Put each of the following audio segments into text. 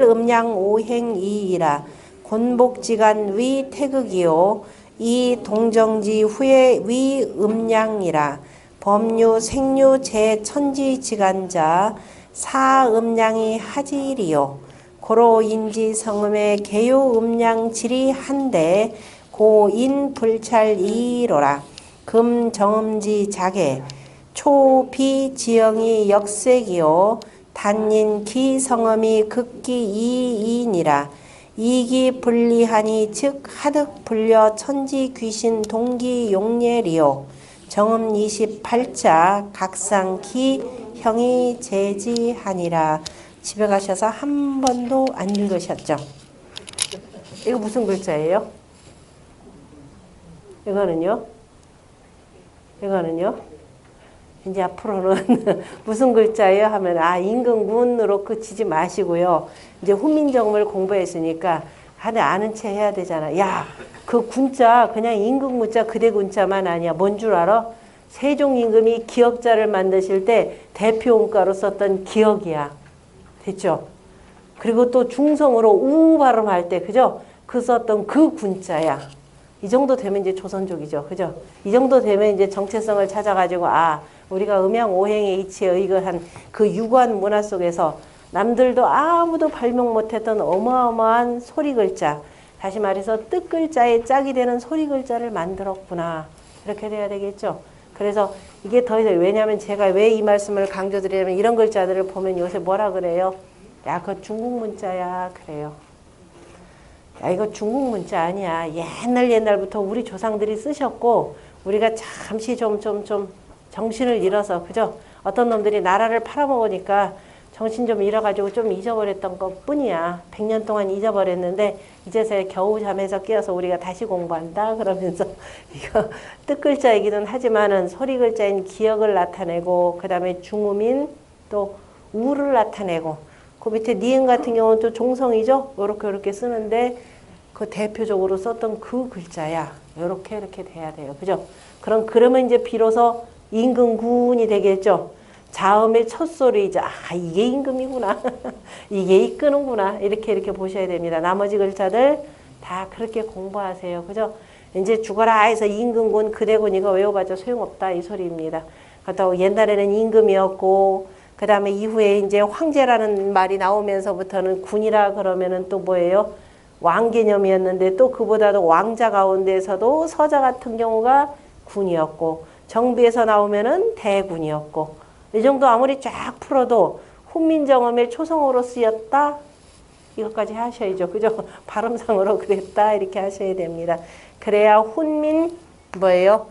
음양 오행이이라. 곤복지간 위 태극이요 이 동정지 후에 위 음양이라. 법류 생류 제천지지간자 사음양이 하지리요. 고로인지 성음의 개요 음양질이 한데 고인 불찰이로라. 금정음지 자계 초비 지영이 역색이요 단인 기성음이 극기 이인이라. 이기 분리하니 즉 하득 불려 천지 귀신 동기 용례리요. 정음 28자 각상 기 형이 제지하니라. 집에 가셔서 한 번도 안 읽으셨죠? 이거 무슨 글자예요? 이거는요? 이제 앞으로는 무슨 글자예요? 하면 임금군으로 그치지 마시고요. 이제 훈민정음을 공부했으니까 다들 아는 체 해야 되잖아. 야, 그 군자 그냥 임금군자 그대군자만 아니야. 뭔 줄 알아? 세종임금이 기역자를 만드실 때 대표원가로 썼던 기역이야. 됐죠? 그리고 또 중성으로 우 발음할 때 그죠? 그 썼던 그 군자야. 이 정도 되면 이제 조선족이죠. 그죠? 이 정도 되면 이제 정체성을 찾아가지고 우리가 음양 오행의 이치에 의거한 그 유구한 문화 속에서 남들도 아무도 발명 못했던 어마어마한 소리 글자, 다시 말해서 뜻 글자에 짝이 되는 소리 글자를 만들었구나. 이렇게 돼야 되겠죠. 그래서 이게 더 이상, 왜냐하면 제가 왜 이 말씀을 강조드리냐면 이런 글자들을 보면 요새 뭐라 그래요? 야, 그거 중국 문자야. 그래요. 야, 이거 중국 문자 아니야. 옛날부터 우리 조상들이 쓰셨고 우리가 잠시 좀 정신을 잃어서, 그죠? 어떤 놈들이 나라를 팔아먹으니까 정신 좀 잃어가지고 좀 잊어버렸던 것 뿐이야. 100년 동안 잊어버렸는데 이제서야 겨우 잠에서 깨어서 우리가 다시 공부한다 그러면서 이거 뜻글자이기는 하지만은 소리 글자인 기역을 나타내고 그 다음에 중음인 또 우를 나타내고 그 밑에 니은 같은 경우는 또 종성이죠. 요렇게 쓰는데 그 대표적으로 썼던 그 글자야. 이렇게 돼야 돼요. 그죠? 그러면 이제 비로소 임금군이 되겠죠. 자음의 첫 소리이자 이게 임금이구나. 이게 이끄는구나. 이렇게 보셔야 됩니다. 나머지 글자들 다 그렇게 공부하세요. 그죠? 이제 죽어라 해서 임금군 그대군 이거 외워봤자 소용없다 이 소리입니다. 그렇다고 옛날에는 임금이었고 그 다음에 이후에 이제 황제라는 말이 나오면서부터는 군이라 그러면은 또 뭐예요? 왕 개념이었는데 또 그보다도 왕자 가운데서도 서자 같은 경우가 군이었고 정비에서 나오면은 대군이었고 이 정도 아무리 쫙 풀어도 훈민정음의 초성으로 쓰였다 이것까지 하셔야죠. 그죠? 발음상으로 그랬다 이렇게 하셔야 됩니다. 그래야 훈민 뭐예요?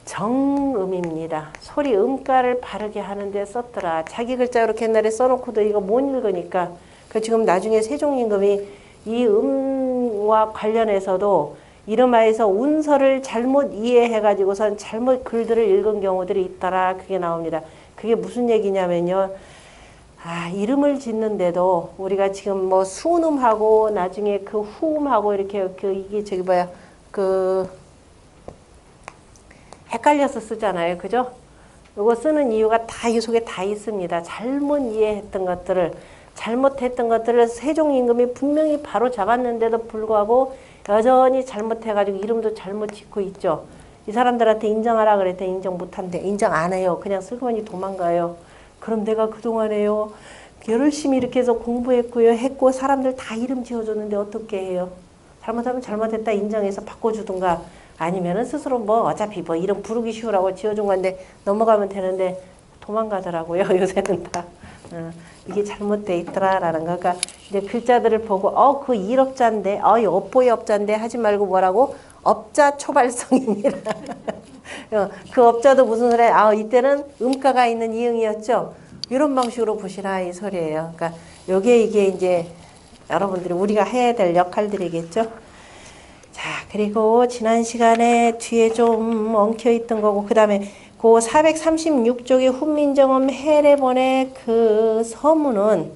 정음입니다. 소리 음가를 바르게 하는데 썼더라. 자기 글자 이렇게 옛날에 써놓고도 이거 못 읽으니까 그 지금 나중에 세종임금이 이 음과 관련해서도 이름하에서 운서를 잘못 이해해가지고선 잘못 글들을 읽은 경우들이 있더라. 그게 나옵니다. 그게 무슨 얘기냐면요. 이름을 짓는데도 우리가 지금 뭐 수음하고 나중에 그 후음하고 이렇게 이게 헷갈려서 쓰잖아요. 그죠? 이거 쓰는 이유가 다 이 속에 다 있습니다. 잘못했던 것들을 세종임금이 분명히 바로 잡았는데도 불구하고 여전히 잘못해가지고 이름도 잘못 짓고 있죠. 이 사람들한테 인정하라 그랬더니 인정 못한대. 인정 안 해요. 그냥 슬그머니 도망가요. 그럼 내가 그동안에요. 열심히 이렇게 해서 공부했고요. 했고 사람들 다 이름 지어줬는데 어떻게 해요? 잘못하면 잘못했다 인정해서 바꿔주든가 아니면은 스스로 뭐 어차피 뭐 이름 부르기 쉬우라고 지어준 건데 넘어가면 되는데 도망가더라고요. 요새는 다. 이게 잘못돼 있더라라는 거. 그러니까 이제 글자들을 보고 그 일업자인데 이 업보의 업자인데 하지 말고 뭐라고? 업자 초발성입니다. 그 업자도 무슨 소리? 이때는 음가가 있는 이응이었죠. 이런 방식으로 보시라 이 소리예요. 그러니까 이게 이제 여러분들이 우리가 해야 될 역할들이겠죠. 자, 그리고 지난 시간에 뒤에 좀 엉켜있던 거고 그 다음에 그 436쪽의 훈민정음 해례본의 그 서문은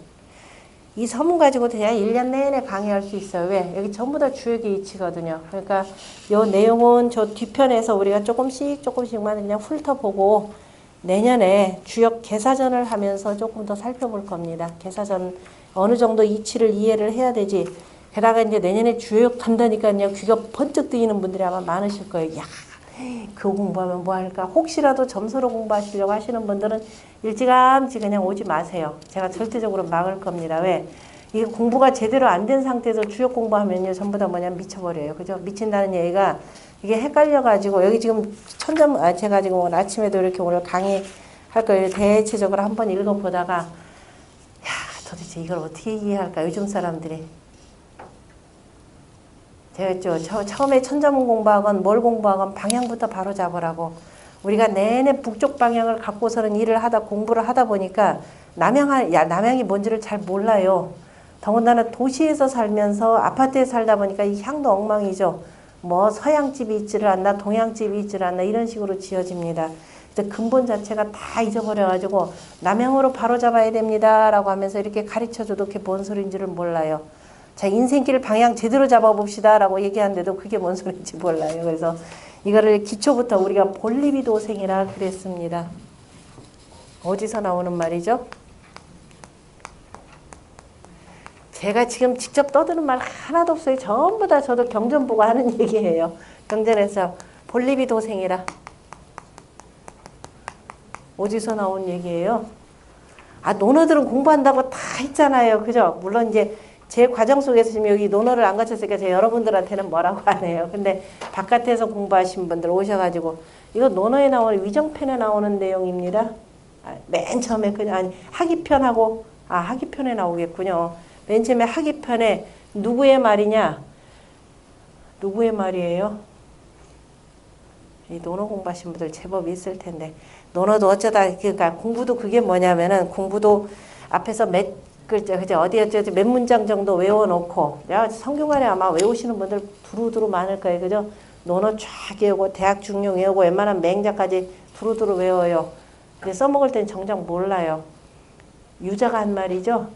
이 서문 가지고 그냥 1년 내내 강의할 수 있어요. 왜? 여기 전부 다 주역의 이치거든요. 그러니까 요 내용은 저 뒤편에서 우리가 조금씩만 그냥 훑어보고 내년에 주역 개사전을 하면서 조금 더 살펴볼 겁니다. 개사전 어느 정도 이치를 이해를 해야 되지. 게다가 이제 내년에 주요역 탄다니까 그냥 귀가 번쩍 뜨이는 분들이 아마 많으실 거예요. 야, 그거 공부하면 뭐 할까? 혹시라도 점수로 공부하시려고 하시는 분들은 일찌감치 그냥 오지 마세요. 제가 절대적으로 막을 겁니다. 왜? 이게 공부가 제대로 안 된 상태에서 주요 공부하면요, 전부 다 뭐냐면 미쳐버려요. 그죠? 미친다는 얘기가 이게 헷갈려가지고, 여기 지금 제가 지금 오늘 아침에도 이렇게 오늘 강의할 걸 대체적으로 한번 읽어보다가, 야, 도대체 이걸 어떻게 이해할까? 요즘 사람들이. 제가 했죠. 처음에 천자문 공부하건 뭘 공부하건 방향부터 바로 잡으라고. 우리가 내내 북쪽 방향을 갖고서는 공부를 하다 보니까 남향이 뭔지를 잘 몰라요. 더군다나 도시에서 살면서 아파트에 살다 보니까 이 향도 엉망이죠. 뭐 서양집이 있지를 않나 동양집이 있지를 않나 이런 식으로 지어집니다. 근본 자체가 다 잊어버려가지고 남향으로 바로 잡아야 됩니다 라고 하면서 이렇게 가르쳐줘도 그게 뭔 소리인지를 몰라요. 자, 인생길 방향 제대로 잡아봅시다 라고 얘기하는데도 그게 뭔 소리인지 몰라요. 그래서 이거를 기초부터 우리가 본리비도생이라 그랬습니다. 어디서 나오는 말이죠? 제가 지금 직접 떠드는 말 하나도 없어요. 전부 다 저도 경전 보고 하는 얘기예요. 경전에서 본리비도생이라. 어디서 나온 얘기예요? 아, 논어들은 공부한다고 다 했잖아요. 그죠? 물론 이제 제 과정 속에서 지금 여기 논어를 안 갖췄으니까 제가 여러분들한테는 뭐라고 안 해요. 근데 바깥에서 공부하신 분들 오셔가지고 이거 논어에 나오는 위정편에 나오는 내용입니다. 맨 처음에 그냥 하기편하고 하기편에 나오겠군요. 맨 처음에 하기편에 누구의 말이냐? 누구의 말이에요? 이 논어 공부하신 분들 제법 있을 텐데 논어도 어쩌다 그러니까 공부도 그게 뭐냐면은 공부도 앞에서 몇 글자 그죠 어디였지 몇 문장 정도 외워놓고 내가 성경 안에 아마 외우시는 분들 두루두루 많을 거예요. 그죠? 논어 쫙 외우고 대학 중용 외우고 웬만한 맹자까지 두루두루 외워요. 근데 써먹을 땐 정작 몰라요. 유자가 한 말이죠.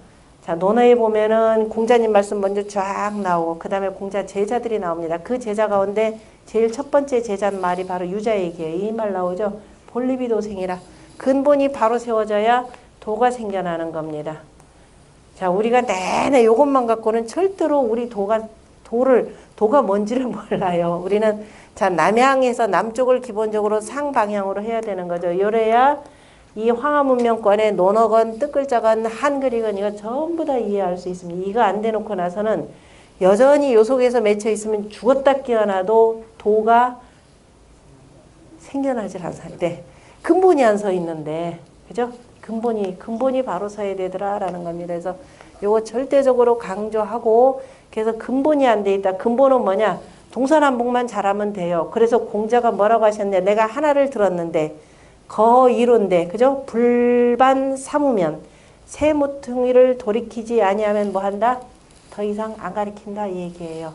자, 논어에 보면은 공자님 말씀 먼저 쫙 나오고 그 다음에 공자 제자들이 나옵니다. 그 제자 가운데 제일 첫 번째 제자 말이 바로 유자 얘기예요. 이 말 나오죠. 본리비도생이라. 근본이 바로 세워져야 도가 생겨나는 겁니다. 자, 우리가 내내 이것만 갖고는 절대로 우리 도가 뭔지를 몰라요. 우리는 자, 남향에서 남쪽을 기본적으로 상방향으로 해야 되는 거죠. 이래야 이 황하문명권의 논어건 뜻글자건 한글이건 이거 전부 다 이해할 수 있습니다. 이거 안 대놓고 나서는 여전히 요 속에서 맺혀 있으면 죽었다 깨어나도 도가 생겨나질 않는데 근본이 안 서 있는데 그죠? 근본이 바로 서야 되더라라는 겁니다. 그래서 요거 절대적으로 강조하고 그래서 근본이 안 돼 있다. 근본은 뭐냐? 동서남북만 잘하면 돼요. 그래서 공자가 뭐라고 하셨냐? 내가 하나를 들었는데 거이론데 그죠? 불반 삼우면 세무퉁이를 돌이키지 아니하면 뭐 한다? 더 이상 안 가리킨다 이 얘기예요.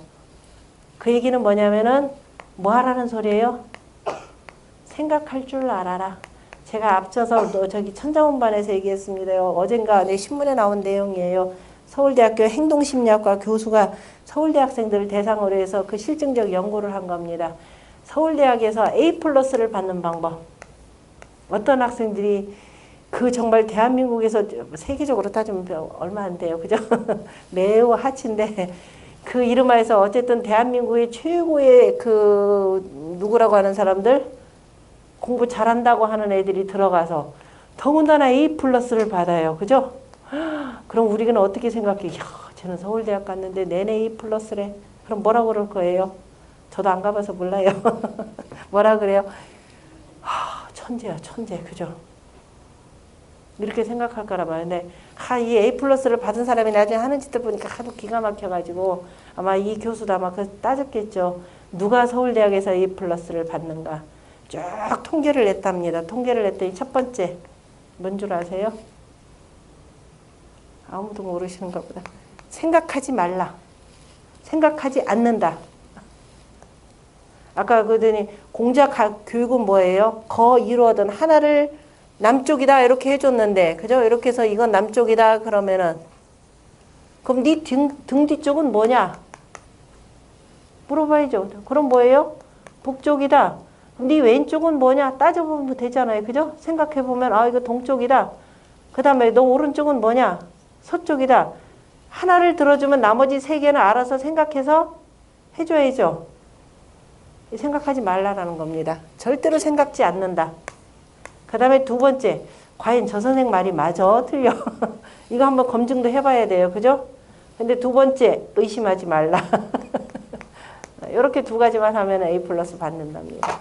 그 얘기는 뭐냐면은 뭐 하라는 소리예요? 생각할 줄 알아라. 제가 앞서서 저기 천자문반에서 얘기했습니다. 어젠가 신문에 나온 내용이에요. 서울대학교 행동심리학과 교수가 서울대 학생들을 대상으로 해서 그 실증적 연구를 한 겁니다. 서울대학에서 A+를 받는 방법. 어떤 학생들이 그 정말 대한민국에서 세계적으로 따지면 얼마 안 돼요. 그죠? 매우 하치인데 그 이름하에서 어쨌든 대한민국의 최고의 그 누구라고 하는 사람들 공부 잘한다고 하는 애들이 들어가서 더군다나 A+를 받아요. 그죠? 그럼 우리는 어떻게 생각해? 야, 쟤는 서울대학 갔는데 내내 A+래. 그럼 뭐라고 그럴 거예요? 저도 안 가봐서 몰라요. 뭐라 그래요? 천재야, 천재. 그죠? 이렇게 생각할 거란 말인데, 이 A+를 받은 사람이 나중에 하는 짓들 보니까 하도 기가 막혀가지고, 아마 이 교수도 아마 따졌겠죠. 누가 서울대학에서 A+를 받는가. 쭉 통계를 냈답니다. 통계를 냈더니 첫 번째, 뭔 줄 아세요? 아무도 모르시는가 보다. 생각하지 말라. 생각하지 않는다. 아까 그러더니 공자 교육은 뭐예요? 이루어든 하나를 남쪽이다 이렇게 해줬는데 그죠? 이렇게 해서 이건 남쪽이다 그러면은 그럼 네 등 뒤쪽은 뭐냐? 물어봐야죠. 그럼 뭐예요? 북쪽이다. 그럼 네 왼쪽은 뭐냐? 따져보면 되잖아요. 그죠? 생각해보면 이거 동쪽이다. 그 다음에 너 오른쪽은 뭐냐? 서쪽이다. 하나를 들어주면 나머지 세 개는 알아서 생각해서 해줘야죠. 생각하지 말라라는 겁니다. 절대로 생각지 않는다. 그 다음에 두 번째, 과연 저 선생 말이 맞아? 틀려? 이거 한번 검증도 해봐야 돼요. 그죠? 근데 두 번째, 의심하지 말라. 이렇게 두 가지만 하면 A+ 받는답니다.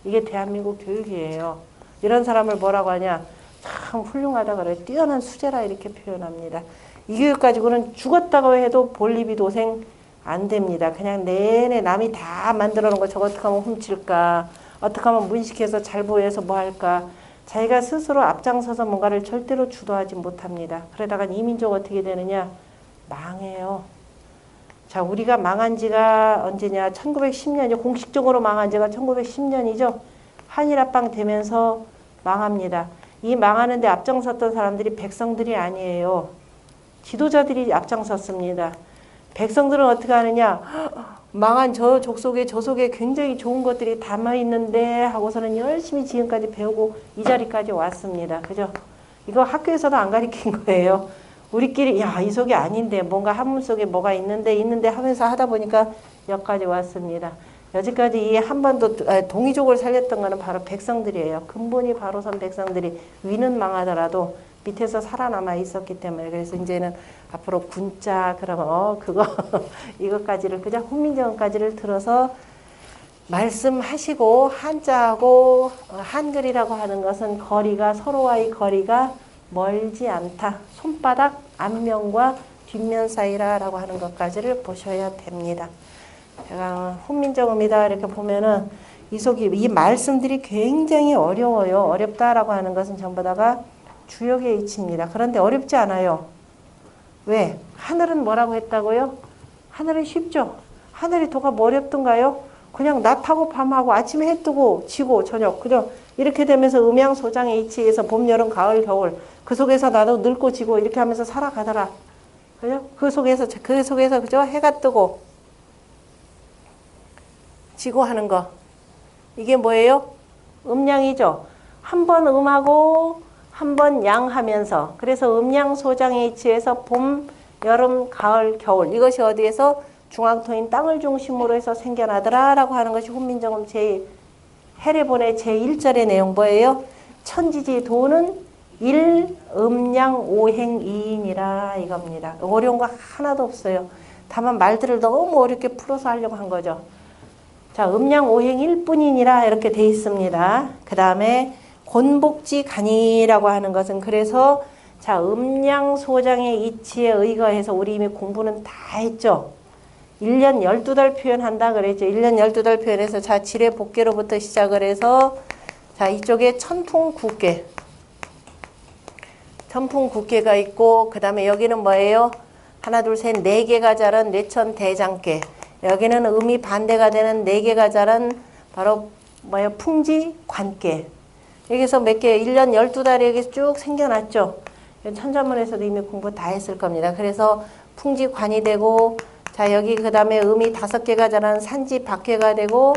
이게 대한민국 교육이에요. 이런 사람을 뭐라고 하냐? 참 훌륭하다 그래. 뛰어난 수재라 이렇게 표현합니다. 이 교육 가지고는 죽었다고 해도 볼리비 도생 안 됩니다. 그냥 내내 남이 다 만들어 놓은 거 저거 어떻게 하면 훔칠까? 어떻게 하면 문식해서 잘 보여서 뭐 할까? 자기가 스스로 앞장서서 뭔가를 절대로 주도하지 못합니다. 그러다가 이 민족 어떻게 되느냐? 망해요. 자, 우리가 망한 지가 언제냐? 1910년이죠. 공식적으로 망한 지가 1910년이죠. 한일합방 되면서 망합니다. 이 망하는데 앞장섰던 사람들이 백성들이 아니에요. 지도자들이 앞장섰습니다. 백성들은 어떻게 하느냐? 망한 저 족속에 저 속에 굉장히 좋은 것들이 담아있는데 하고서는 열심히 지금까지 배우고 이 자리까지 왔습니다. 그죠? 이거 학교에서도 안 가르친 거예요. 우리끼리 야, 이 속이 아닌데 뭔가 한문 속에 뭐가 있는데 하면서 하다 보니까 여기까지 왔습니다. 여지까지 이 한반도 동이족을 살렸던 거는 바로 백성들이에요. 근본이 바로선 백성들이 위는 망하더라도 밑에서 살아남아 있었기 때문에 그래서 이제는 앞으로 군자 그러면 그거 이것까지를 그냥 훈민정음까지를 들어서 말씀하시고 한자하고 한글이라고 하는 것은 거리가 서로와의 거리가 멀지 않다. 손바닥 앞면과 뒷면 사이라라고 하는 것까지를 보셔야 됩니다. 제가 훈민정음이다 이렇게 보면은 이 말씀들이 굉장히 어려워요. 어렵다라고 하는 것은 전부 다가 주역의 이치입니다. 그런데 어렵지 않아요. 왜? 하늘은 뭐라고 했다고요? 하늘은 쉽죠. 하늘이 도가 뭐 어렵던가요? 그냥 낮하고 밤하고 아침에 해 뜨고 지고 저녁 그죠? 이렇게 되면서 음양소장의 이치에서 봄, 여름, 가을, 겨울 그 속에서 나도 늙고 지고 이렇게 하면서 살아가더라. 그죠? 그 속에서 그죠? 해가 뜨고 지고 하는 거. 이게 뭐예요? 음양이죠. 한 번 음하고 한 번 양하면서 그래서 음양소장의 이치에서 봄, 여름, 가을, 겨울 이것이 어디에서 중앙토인 땅을 중심으로 해서 생겨나더라라고 하는 것이 훈민정음 해례본의 제1절의 내용 뭐예요? 천지지 도는 일, 음양, 오행, 이인이라 이겁니다. 어려운 거 하나도 없어요. 다만 말들을 너무 어렵게 풀어서 하려고 한 거죠. 자, 음양, 오행, 일뿐이니라 이렇게 돼 있습니다. 그 다음에 곤복지 간이라고 하는 것은 그래서 자, 음양소장의 이치에 의거해서 우리 이미 공부는 다 했죠. 1년 12달 표현한다 그랬죠. 1년 12달 표현해서 자, 지뢰 복개로부터 시작을 해서 자, 이쪽에 천풍국계. 천풍국계가 있고 그 다음에 여기는 뭐예요? 하나, 둘, 셋, 네 개가 자란 뇌천대장계. 여기는 음이 반대가 되는 네 개가 자란 바로 뭐예요? 풍지관계. 여기서 몇 개, 1년 12달에 여기서 쭉 생겨났죠. 천자문에서도 이미 공부 다 했을 겁니다. 그래서 풍지관이 되고 자, 여기 그 다음에 음이 5개가 자란 산지박괴가 되고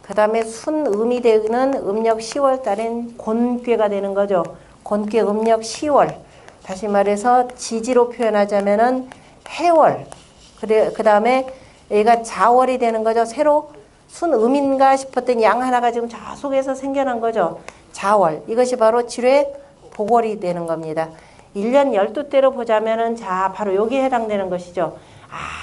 그 다음에 순음이 되는 음력 10월 달엔 곤괴가 되는 거죠. 곤괴 음력 10월. 다시 말해서 지지로 표현하자면은 해월. 그 다음에 얘가 자월이 되는 거죠. 새로 순음인가 싶었더니 양 하나가 지금 저 속에서 생겨난 거죠. 자월. 이것이 바로 지뢰 복월이 되는 겁니다. 1년 12대로 보자면은 자, 바로 여기에 해당되는 것이죠.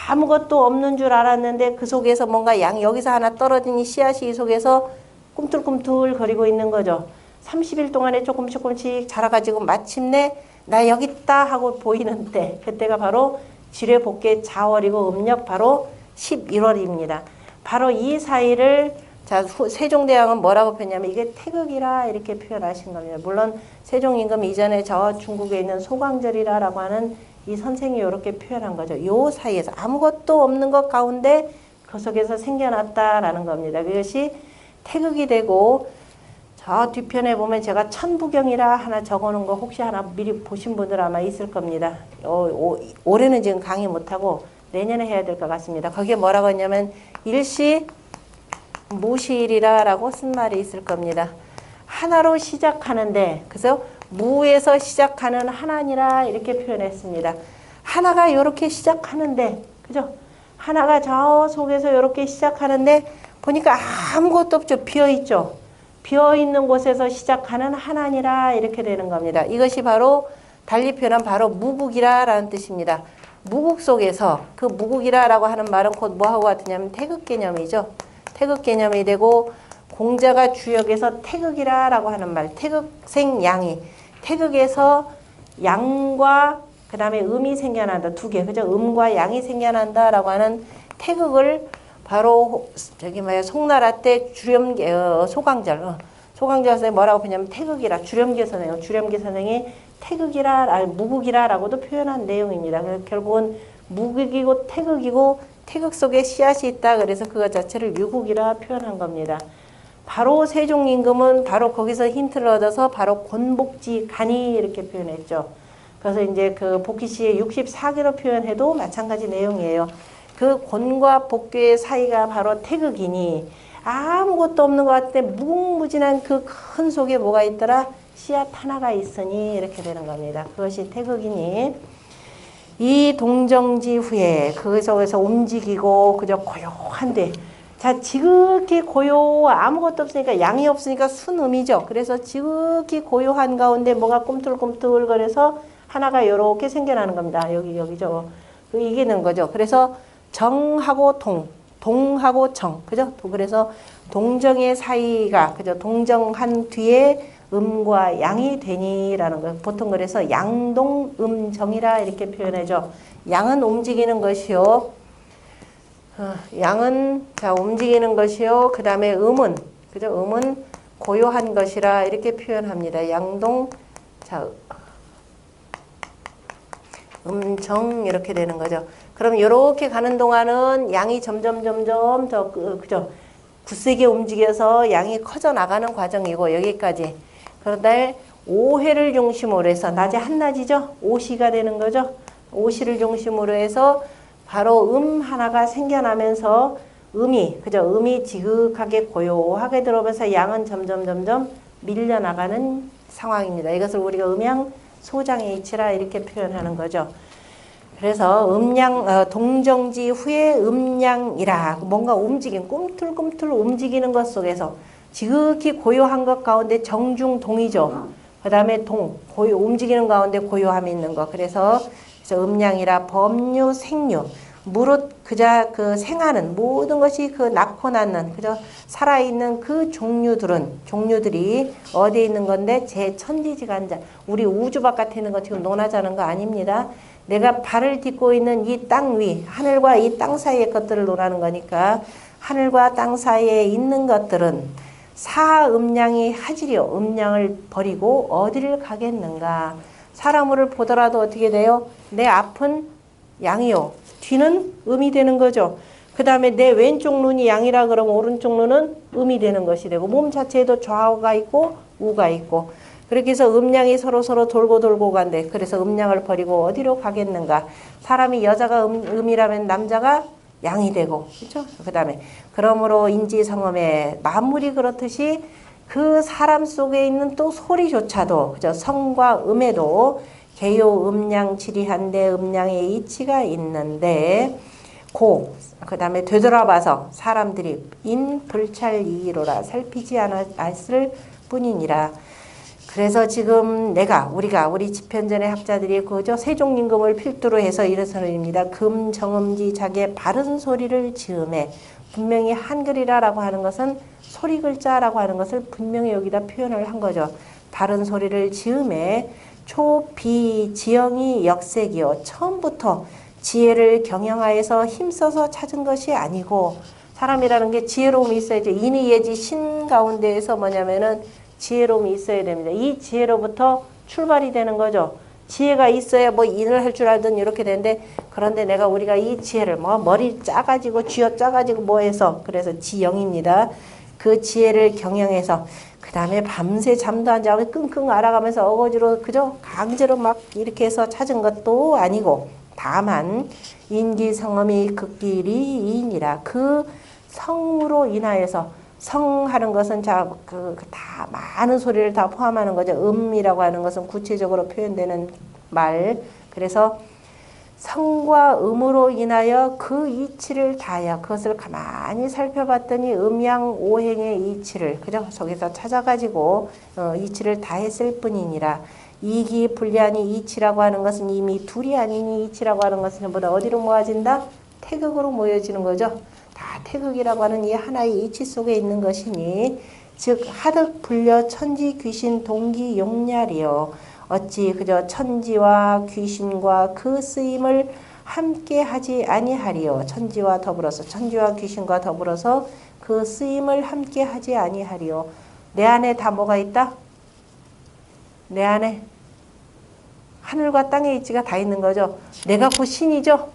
아무것도 없는 줄 알았는데 그 속에서 뭔가 여기서 하나 떨어지니 씨앗이 이 속에서 꿈틀꿈틀 거리고 있는 거죠. 30일 동안에 조금씩 자라가지고 마침내 나 여기 있다 하고 보이는 때 그때가 바로 지뢰 복개 자월이고 음력 바로 11월입니다. 바로 이 사이를 자, 세종대왕은 뭐라고 표현하냐면 이게 태극이라 이렇게 표현하신 겁니다. 물론 세종임금 이전에 저 중국에 있는 소광절이라고 하는 이 선생이 이렇게 표현한 거죠. 요 사이에서 아무것도 없는 것 가운데 그 속에서 생겨났다라는 겁니다. 그것이 태극이 되고 저 뒤편에 보면 제가 천부경이라 하나 적어놓은 거 혹시 하나 미리 보신 분들 아마 있을 겁니다. 올해는 지금 강의 못하고 내년에 해야 될 것 같습니다. 거기에 뭐라고 했냐면 일시 무시일이라고 쓴 말이 있을 겁니다. 하나로 시작하는데 그래서 무에서 시작하는 하나니라 이렇게 표현했습니다. 하나가 이렇게 시작하는데, 그죠? 하나가 저 속에서 이렇게 시작하는데 보니까 아무것도 없죠. 비어있죠. 비어있는 곳에서 시작하는 하나니라 이렇게 되는 겁니다. 이것이 바로 달리 표현한 바로 무국이라라는 뜻입니다. 무국 속에서 그 무국이라라고 하는 말은 곧 뭐하고 같으냐면 태극 개념이죠. 태극 개념이 되고 공자가 주역에서 태극이라라고 하는 말, 태극생 양이, 태극에서 양과 그 다음에 음이 생겨난다. 두 개, 그죠? 음과 양이 생겨난다라고 하는 태극을 바로 저기 뭐야 송나라 때 주렴계 소강절 선생님 뭐라고 표현하면 태극이라 주렴계 선생이 태극이라 아니 무국이라라고도 표현한 내용입니다. 그래서 결국은 무국이고 태극이고 태극 속에 씨앗이 있다. 그래서 그것 자체를 유국이라 표현한 겁니다. 바로 세종 임금은 바로 거기서 힌트를 얻어서 바로 곤복지 간이 이렇게 표현했죠. 그래서 이제 그 복귀시에 64개로 표현해도 마찬가지 내용이에요. 그 곤과 복귀의 사이가 바로 태극이니 아무것도 없는 것 같은데 무궁무진한 그 큰 속에 뭐가 있더라? 씨앗 하나가 있으니 이렇게 되는 겁니다. 그것이 태극이니 이 동정지 후에 그 속에서 움직이고 그저 고요한데 자 지극히 고요 아무것도 없으니까 양이 없으니까 순음이죠. 그래서 지극히 고요한 가운데 뭐가 꿈틀꿈틀거려서 하나가 이렇게 생겨나는 겁니다. 여기죠. 이기는 거죠. 그래서 정하고 동하고 정, 그죠? 그래서 동정의 사이가, 그죠? 동정한 뒤에 음과 양이 되니라는 거. 보통 그래서 양동음정이라 이렇게 표현하죠. 양은 움직이는 것이요. 양은 자 움직이는 것이요. 그 다음에 음은, 그죠? 음은 고요한 것이라 이렇게 표현합니다. 양동, 자. 음정 이렇게 되는 거죠. 그럼 이렇게 가는 동안은 양이 점점 더 그죠? 굳세게 움직여서 양이 커져 나가는 과정이고 여기까지. 그런데 5회를 중심으로 해서 낮에 한낮이죠. 5시가 되는 거죠. 5시를 중심으로 해서 바로 하나가 생겨나면서 그죠? 음이 지극하게 고요하게 들어오면서 양은 점점 밀려나가는 상황입니다. 이것을 우리가 음양 소장의 이치라 이렇게 표현하는 거죠. 그래서 동정지 후에 음양이라 뭔가 움직임, 꿈틀꿈틀 움직이는 것 속에서 지극히 고요한 것 가운데 정중동이죠. 그 다음에 움직이는 가운데 고요함이 있는 것. 그래서 음양이라 법류, 생류, 무릇 그 생하는 모든 것이 그 낳고 낳는 그저 살아있는 그 종류들이 어디에 있는 건데 제천지지간자 우리 우주 바깥에 있는 거 지금 논하자는 거 아닙니다. 내가 발을 딛고 있는 이 땅 위 하늘과 이 땅 사이의 것들을 논하는 거니까 하늘과 땅 사이에 있는 것들은 사음양이 하지려 음양을 버리고 어디를 가겠는가. 사람을 보더라도 어떻게 돼요? 내 앞은 양이요. 뒤는 음이 되는 거죠. 그 다음에 내 왼쪽 눈이 양이라 그러면 오른쪽 눈은 음이 되는 것이 되고 몸 자체에도 좌우가 있고 우가 있고 그렇게 해서 음양이 서로 돌고 간대. 그래서 음양을 버리고 어디로 가겠는가. 사람이 여자가 음이라면 남자가 양이 되고 그렇죠? 그 다음에 그러므로 인지성음에 만물이 그렇듯이 그 사람 속에 있는 또 소리조차도 그죠? 성과 음에도 개요 음양 지리한데 음양의 이치가 있는데 그 다음에 되돌아봐서 사람들이 인불찰이로라 살피지 않았을 뿐이니라. 그래서 지금 우리 집현전의 학자들이 그죠? 세종임금을 필두로 해서 이래서입니다. 금정음지 자기의 바른 소리를 지음해 분명히 한글이라고 하는 것은 소리 글자라고 하는 것을 분명히 여기다 표현을 한 거죠. 바른 소리를 지음해 초비지영이 역색이요. 처음부터 지혜를 경영하여서 힘써서 찾은 것이 아니고 사람이라는 게 지혜로움이 있어야죠. 인의 예지 신 가운데에서 뭐냐면은 지혜로움이 있어야 됩니다. 이 지혜로부터 출발이 되는 거죠. 지혜가 있어야 뭐 인을 할 줄 알든 이렇게 되는데 그런데 우리가 이 지혜를 머리 짜가지고 쥐어 짜가지고 해서 그래서 지영입니다. 그 지혜를 경영해서 그 다음에 밤새 잠도 안 자고 끙끙 앓아가면서 어거지로 그저 강제로 막 이렇게 해서 찾은 것도 아니고 다만 인기성음이 극길이이니라. 그 성으로 인하여서 성하는 것은 다 많은 소리를 다 포함하는 거죠. 음이라고 하는 것은 구체적으로 표현되는 말. 그래서 성과 음으로 인하여 그 이치를 다하여 그것을 가만히 살펴봤더니 음양 오행의 이치를 그죠? 속에서 찾아가지고 이치를 다했을 뿐이니라. 이기 불리하니 이치라고 하는 것은 이미 둘이 아니니 이치라고 하는 것은 전부 다 어디로 모아진다? 태극으로 모여지는 거죠. 다 태극이라고 하는 이 하나의 이치 속에 있는 것이니 즉 하득 불려 천지 귀신 동기 용렬이요. 어찌 그저 천지와 귀신과 그 쓰임을 함께 하지 아니하리요. 천지와 더불어서 천지와 귀신과 더불어서 그 쓰임을 함께 하지 아니하리요. 내 안에 다 뭐가 있다? 내 안에 하늘과 땅의 이치가 다 있는 거죠. 내가 곧 신이죠?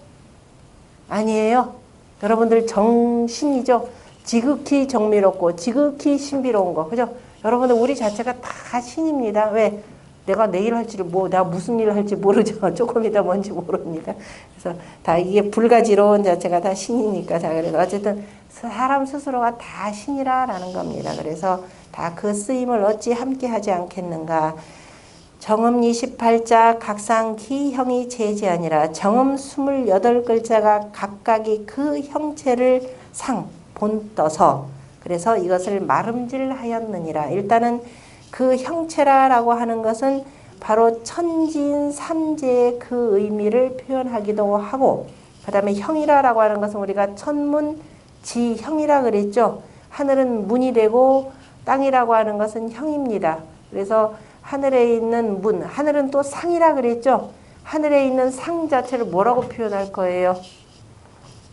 아니에요. 여러분들 정신이죠. 지극히 정미롭고 지극히 신비로운 거. 그죠? 여러분들 우리 자체가 다 신입니다. 왜? 내가 내일 할지를 내가 무슨 일을 할지 모르죠. 조금 이따 뭔지 모릅니다. 그래서 다 이게 불가지로운 자체가 다 신이니까. 자, 그래서 어쨌든 사람 스스로가 다 신이라라는 겁니다. 그래서 다 그 쓰임을 어찌 함께 하지 않겠는가. 정음 28자 각상 기형이 제지하니라. 정음 28글자가 각각이 그 형체를 본떠서 그래서 이것을 말음질하였느니라. 일단은 그 형체라고 하는 것은 바로 천지인 삼재의 그 의미를 표현하기도 하고 그 다음에 형이라고 하는 것은 우리가 천문지형이라 그랬죠. 하늘은 문이 되고 땅이라고 하는 것은 형입니다. 그래서 하늘에 있는 문, 하늘은 또 상이라 그랬죠. 하늘에 있는 상 자체를 뭐라고 표현할 거예요?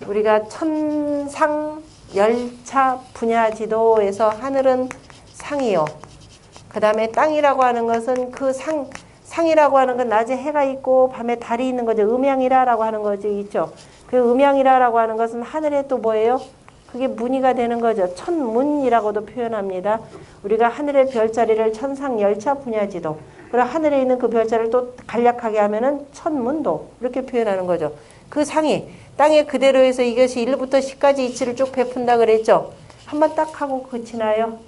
우리가 천상 열차 분야지도에서 하늘은 상이요. 그 다음에 땅이라고 하는 것은 그 상이라고 하는 건 낮에 해가 있고 밤에 달이 있는 거죠. 음양이라라고 하는 거지 있죠. 그 음양이라라고 하는 것은 하늘에 또 뭐예요? 그게 문의가 되는 거죠. 천문이라고도 표현합니다. 우리가 하늘의 별자리를 천상 열차 분야지도. 그리고 하늘에 있는 그 별자리를 또 간략하게 하면은 천문도 이렇게 표현하는 거죠. 그 상이 땅에 그대로 해서 이것이 1부터 10까지 이치를 쭉 베푼다 그랬죠. 한번 딱 하고 그치나요?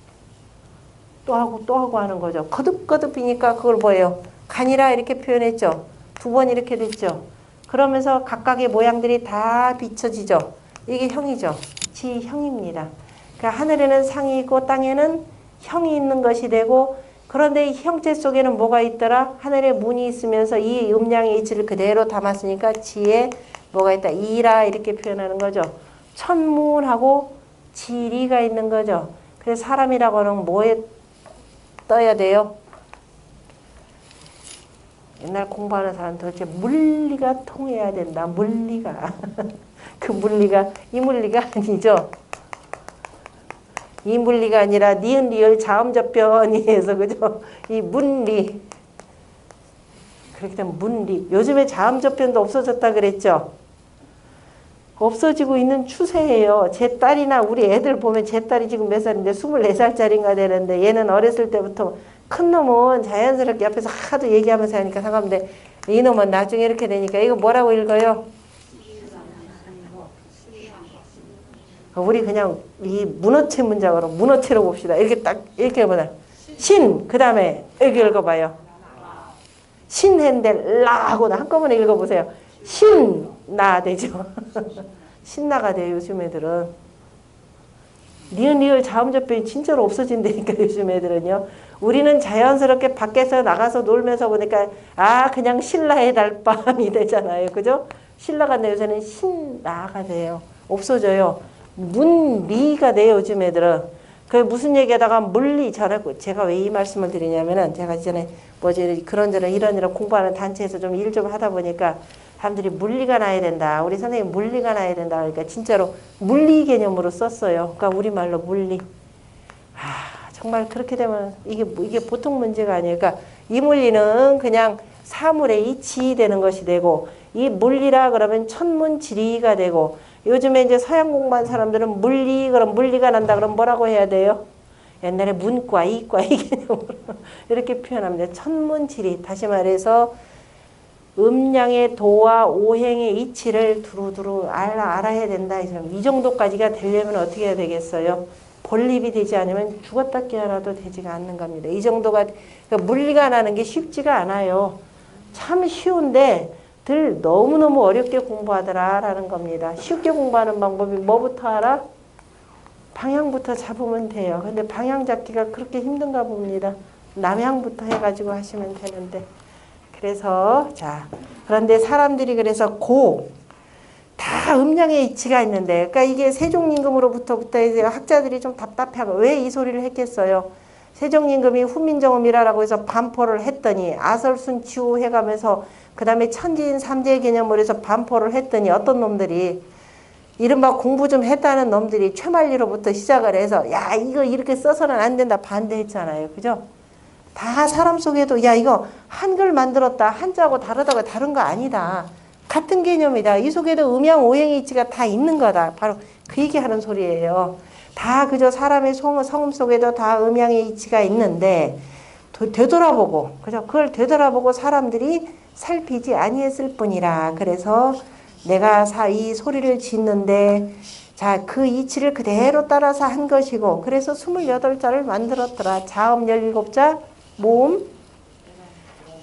또 하고 또 하고 하는 거죠. 거듭거듭이니까 그걸 뭐예요? 간이라 이렇게 표현했죠. 2번 이렇게 됐죠. 그러면서 각각의 모양들이 다 비춰지죠. 이게 형이죠. 지형입니다. 그러니까 하늘에는 상이 있고 땅에는 형이 있는 것이 되고 그런데 이 형체 속에는 뭐가 있더라? 하늘에 문이 있으면서 이 음양의 이치를 그대로 담았으니까 지에 뭐가 있다? 이라 이렇게 표현하는 거죠. 천문하고 지리가 있는 거죠. 그래서 사람이라고 하는 뭐에 떠야 돼요? 옛날 공부하는 사람 도대체 물리가 통해야 된다. 물리가. 그 물리가 이 물리가 아니죠. 이 물리가 아니라 니은 리을 자음접변이에서 그죠? 이 문리. 그렇기 때문에 문리. 요즘에 자음접변도 없어졌다 그랬죠. 없어지고 있는 추세예요. 제 딸이나 우리 애들 보면 제 딸이 지금 몇 살인데 24살짜리인가 되는데 얘는 어렸을 때부터 큰 놈은 자연스럽게 옆에서 하도 얘기하면서 하니까 상관없는데 이놈은 나중에 이렇게 되니까 이거 뭐라고 읽어요? 우리 그냥 이 문어체 문장으로 문어체로 봅시다. 이렇게 딱 이렇게 해보자. 신, 그 다음에 이렇게 읽어봐요. 신핸데 라하고 한꺼번에 읽어보세요. 신나 되죠. 신나가 돼요. 요즘 애들은. 니은 리을 자음접변이 진짜로 없어진다니까 요즘 애들은요. 우리는 자연스럽게 밖에서 나가서 놀면서 보니까 그냥 신라의 달밤이 되잖아요. 그죠? 신라가 돼 요새는 신나가 돼요. 없어져요. 문리가 돼요. 요즘 애들은. 그 무슨 얘기하다가 물리 잘하고 제가 왜 이 말씀을 드리냐면은 제가 이전에 그런저런 이런 공부하는 단체에서 좀 일 좀 하다 보니까 사람들이 물리가 나야 된다. 우리 선생님 물리가 나야 된다. 그러니까 진짜로 물리 개념으로 썼어요. 그러니까 우리말로 물리. 정말 그렇게 되면 이게 보통 문제가 아니에요. 그러니까 이 물리는 그냥 사물의 이치 되는 것이 되고 이 물리라 그러면 천문지리가 되고 요즘에 이제 서양 공부한 사람들은 그럼 물리가 난다. 그럼 뭐라고 해야 돼요? 옛날에 문과, 이과 이 개념으로 이렇게 표현합니다. 천문지리. 다시 말해서 음양의 도와 오행의 이치를 두루두루 알아야 된다. 이 정도까지가 되려면 어떻게 해야 되겠어요? 본립이 되지 않으면 죽었다 깨어나도 되지가 않는 겁니다. 이 정도가 그러니까 물리가 나는 게 쉽지가 않아요. 참 쉬운데 들 너무너무 어렵게 공부하더라라는 겁니다. 쉽게 공부하는 방법이 뭐부터 알아? 방향부터 잡으면 돼요. 근데 방향 잡기가 그렇게 힘든가 봅니다. 남향부터 해가지고 하시면 되는데. 그래서 자, 그런데 사람들이 그래서 다 음양의 이치가 있는데, 그러니까 이게 세종임금으로부터 이제 학자들이 좀 답답해하고 왜 이 소리를 했겠어요? 세종임금이 후민정음이라고 해서 반포를 했더니 아설순치후 해가면서 그 다음에 천지인 삼재 개념으로 해서 반포를 했더니 어떤 놈들이 이른바 공부 좀 했다는 놈들이 최만리로부터 시작을 해서 야 이거 이렇게 써서는 안 된다 반대했잖아요. 그죠? 다 사람 속에도 야 이거 한글 만들었다 한자하고 다르다고 다른 거 아니다. 같은 개념이다. 이 속에도 음양 오행의 이치가 다 있는 거다. 바로 그 얘기하는 소리예요. 다 그저 사람의 성음 속에도 다 음양의 이치가 있는데 되돌아보고 그죠? 그걸 되돌아보고 사람들이 살피지 아니했을 뿐이라. 그래서 내가 이 소리를 짓는데 자, 그 이치를 그대로 따라서 한 것이고 그래서 28자를 만들었더라. 자음 17자, 모음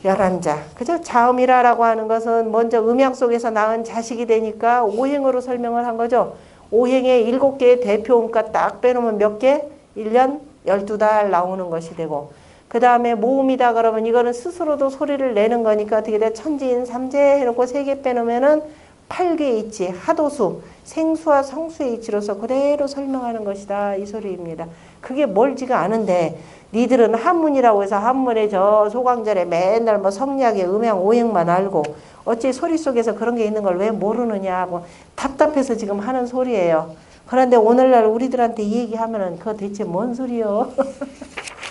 11자. 그죠? 자음이라고 하는 것은 먼저 음양 속에서 낳은 자식이 되니까 오행으로 설명을 한 거죠. 오행의 7개의 대표음가 딱 빼놓으면 몇 개? 1년 12달 나오는 것이 되고 그 다음에 모음이다 그러면 이거는 스스로도 소리를 내는 거니까 어떻게 돼? 천지인 삼재 해놓고 3개 빼놓으면은 8개의 이치, 하도수, 생수와 성수의 이치로서 그대로 설명하는 것이다. 이 소리입니다. 그게 멀지가 않은데 니들은 한문이라고 해서 한문에 저 소강절에 맨날 뭐 성리학의 음양 오행만 알고 어찌 소리 속에서 그런 게 있는 걸 왜 모르느냐고 답답해서 지금 하는 소리예요. 그런데 오늘날 우리들한테 이 얘기하면은 그거 대체 뭔 소리요?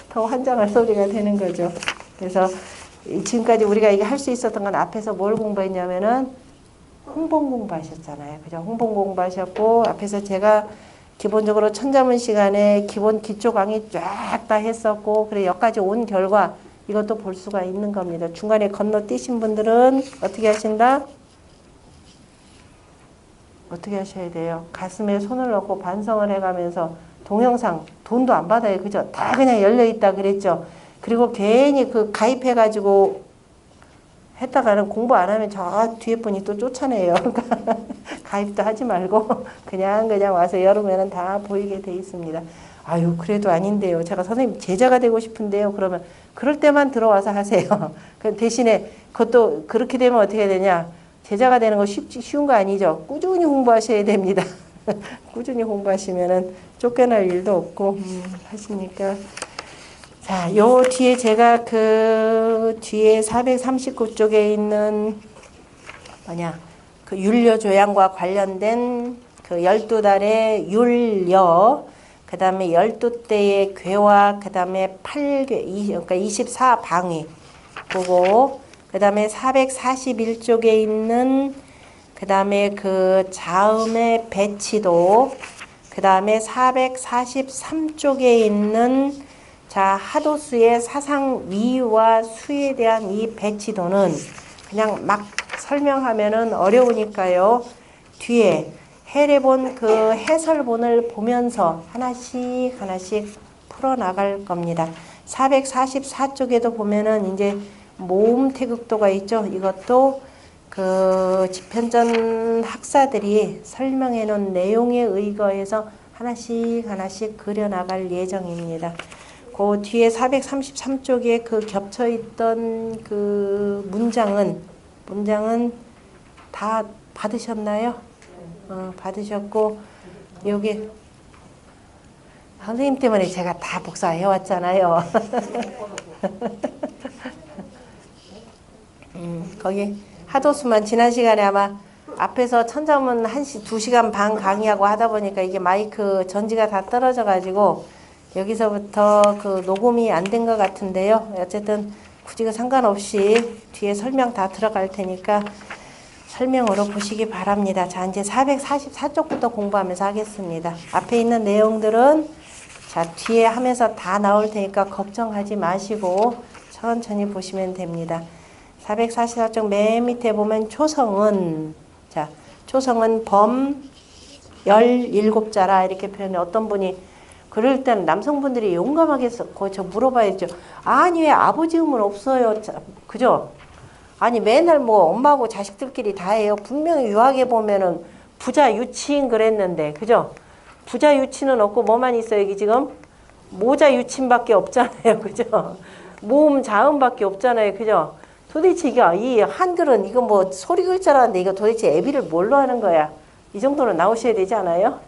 더 환장할 소리가 되는 거죠. 그래서 지금까지 우리가 이게 할 수 있었던 건 앞에서 뭘 공부했냐면은 홍봉 공부하셨잖아요. 그죠? 홍봉 공부하셨고 앞에서 제가 기본적으로 천자문 시간에 기본 기초 강의 쫙 다 했었고 그래 여기까지 온 결과 이것도 볼 수가 있는 겁니다. 중간에 건너뛰신 분들은 어떻게 하신다? 어떻게 하셔야 돼요? 가슴에 손을 넣고 반성을 해가면서 동영상 돈도 안 받아요. 그죠? 다 그냥 열려있다 그랬죠. 그리고 괜히 그 가입해가지고 했다가는 공부 안 하면 저 뒤에 분이 또 쫓아내요. 가입도 하지 말고 그냥 와서 열으면 다 보이게 돼 있습니다. 아유 그래도 아닌데요. 제가 선생님 제자가 되고 싶은데요. 그러면 그럴 때만 들어와서 하세요. 그 대신에 그것도 그렇게 되면 어떻게 되냐. 제자가 되는 거 쉬운 거 아니죠. 꾸준히 공부하셔야 됩니다. 꾸준히 공부하시면은 쫓겨날 일도 없고 하시니까. 자, 요 뒤에 제가 그 뒤에 439쪽에 있는 그 율려 조양과 관련된 그 12달의 율려, 그 다음에 12대의 괴와, 그 다음에 8괴, 그러니까 24방위, 그거, 그 다음에 441쪽에 있는, 그 다음에 그 자음의 배치도, 그 다음에 443쪽에 있는 자, 하도수의 사상 위와 수에 대한 이 배치도는 그냥 막 설명하면은 어려우니까요. 뒤에 해례본 그 해설본을 보면서 하나씩 풀어나갈 겁니다. 444쪽에도 보면은 이제 모음 태극도가 있죠. 이것도 그 집현전 학사들이 설명해 놓은 내용에 의거해서 하나씩 그려나갈 예정입니다. 그 뒤에 433쪽에 그 겹쳐있던 그 문장은 다 받으셨나요? 받으셨고, 여기 선생님 때문에 제가 다 복사해 왔잖아요. 거기 하도수만 지난 시간에 아마 앞에서 천자문 2시간 반 강의하고 하다 보니까 이게 마이크 전지가 다 떨어져 가지고 여기서부터 그 녹음이 안 된 것 같은데요. 어쨌든 굳이 그 상관없이 뒤에 설명 다 들어갈 테니까 설명으로 보시기 바랍니다. 자, 이제 444쪽부터 공부하면서 하겠습니다. 앞에 있는 내용들은 자, 뒤에 하면서 다 나올 테니까 걱정하지 마시고 천천히 보시면 됩니다. 444쪽 맨 밑에 보면 초성은 자, 초성은 범 17자라 이렇게 표현해. 어떤 분이 그럴 때는 남성분들이 용감하게 저 물어봐야죠. 아니 왜 아버지 음은 없어요? 자, 그죠? 아니 맨날 뭐 엄마하고 자식들끼리 다 해요. 분명히 유학에 보면은 부자 유치인 그랬는데 그죠? 부자 유치는 없고 뭐만 있어요 여기 지금? 모자 유치인밖에 없잖아요. 그죠? 모음 자음밖에 없잖아요. 그죠? 도대체 이게 이 한글은 이거 뭐 소리 글자라는데 이거 도대체 애비를 뭘로 하는 거야? 이 정도는 나오셔야 되지 않아요?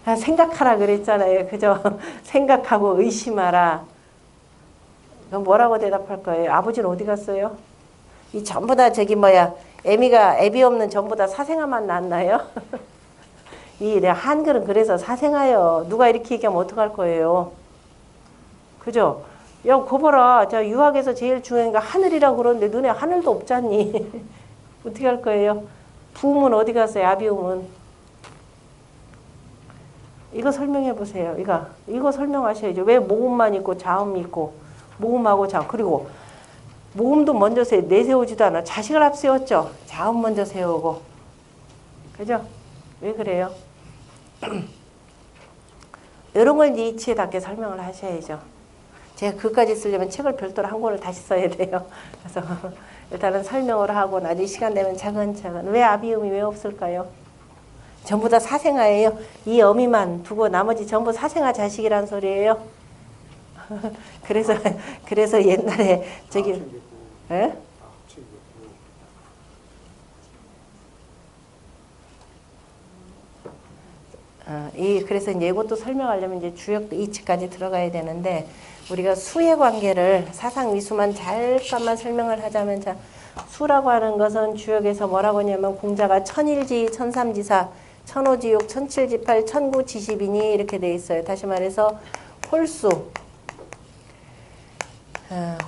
생각하라 그랬잖아요. 그죠? 생각하고 의심하라. 그럼 뭐라고 대답할 거예요? 아버지는 어디 갔어요? 이 전부 다 저기 뭐야 애비 없는 전부 다 사생아만 낳나요? 이 한글은 그래서 사생아요. 누가 이렇게 얘기하면 어떡할 거예요? 그죠? 야, 거 봐라. 자, 유학에서 제일 중요한 게 하늘이라고 그러는데 너네 하늘도 없잖니. 어떻게 할 거예요? 부음은 어디 갔어요? 아비음은. 이거 설명해 보세요. 이거 설명하셔야죠. 왜 모음만 있고 자음이 있고 모음하고 자음. 그리고 모음도 먼저 내세우지도 않아. 자식을 앞세웠죠. 자음 먼저 세우고. 그죠? 왜 그래요? 이런 걸 이제 이치에답게 설명을 하셔야죠. 제가 그까지 쓰려면 책을 별도로 한 권을 다시 써야 돼요. 그래서 일단은 설명을 하고 나중에 시간 되면 차근차근. 왜 아비음이 왜 없을까요? 전부 다 사생아예요. 이 어미만 두고 나머지 전부 사생아 자식이란 소리예요. 그래서 옛날에 저기 예? 그래서 이제 이것도 설명하려면 이제 주역 이치까지 들어가야 되는데 우리가 수의 관계를 사상위수만 잠깐만 설명을 하자면 자 수라고 하는 것은 주역에서 뭐라고 하냐면 공자가 천일지, 천삼지사, 천오지육, 천칠지팔, 천구지십이니 이렇게 돼 있어요. 다시 말해서 홀수.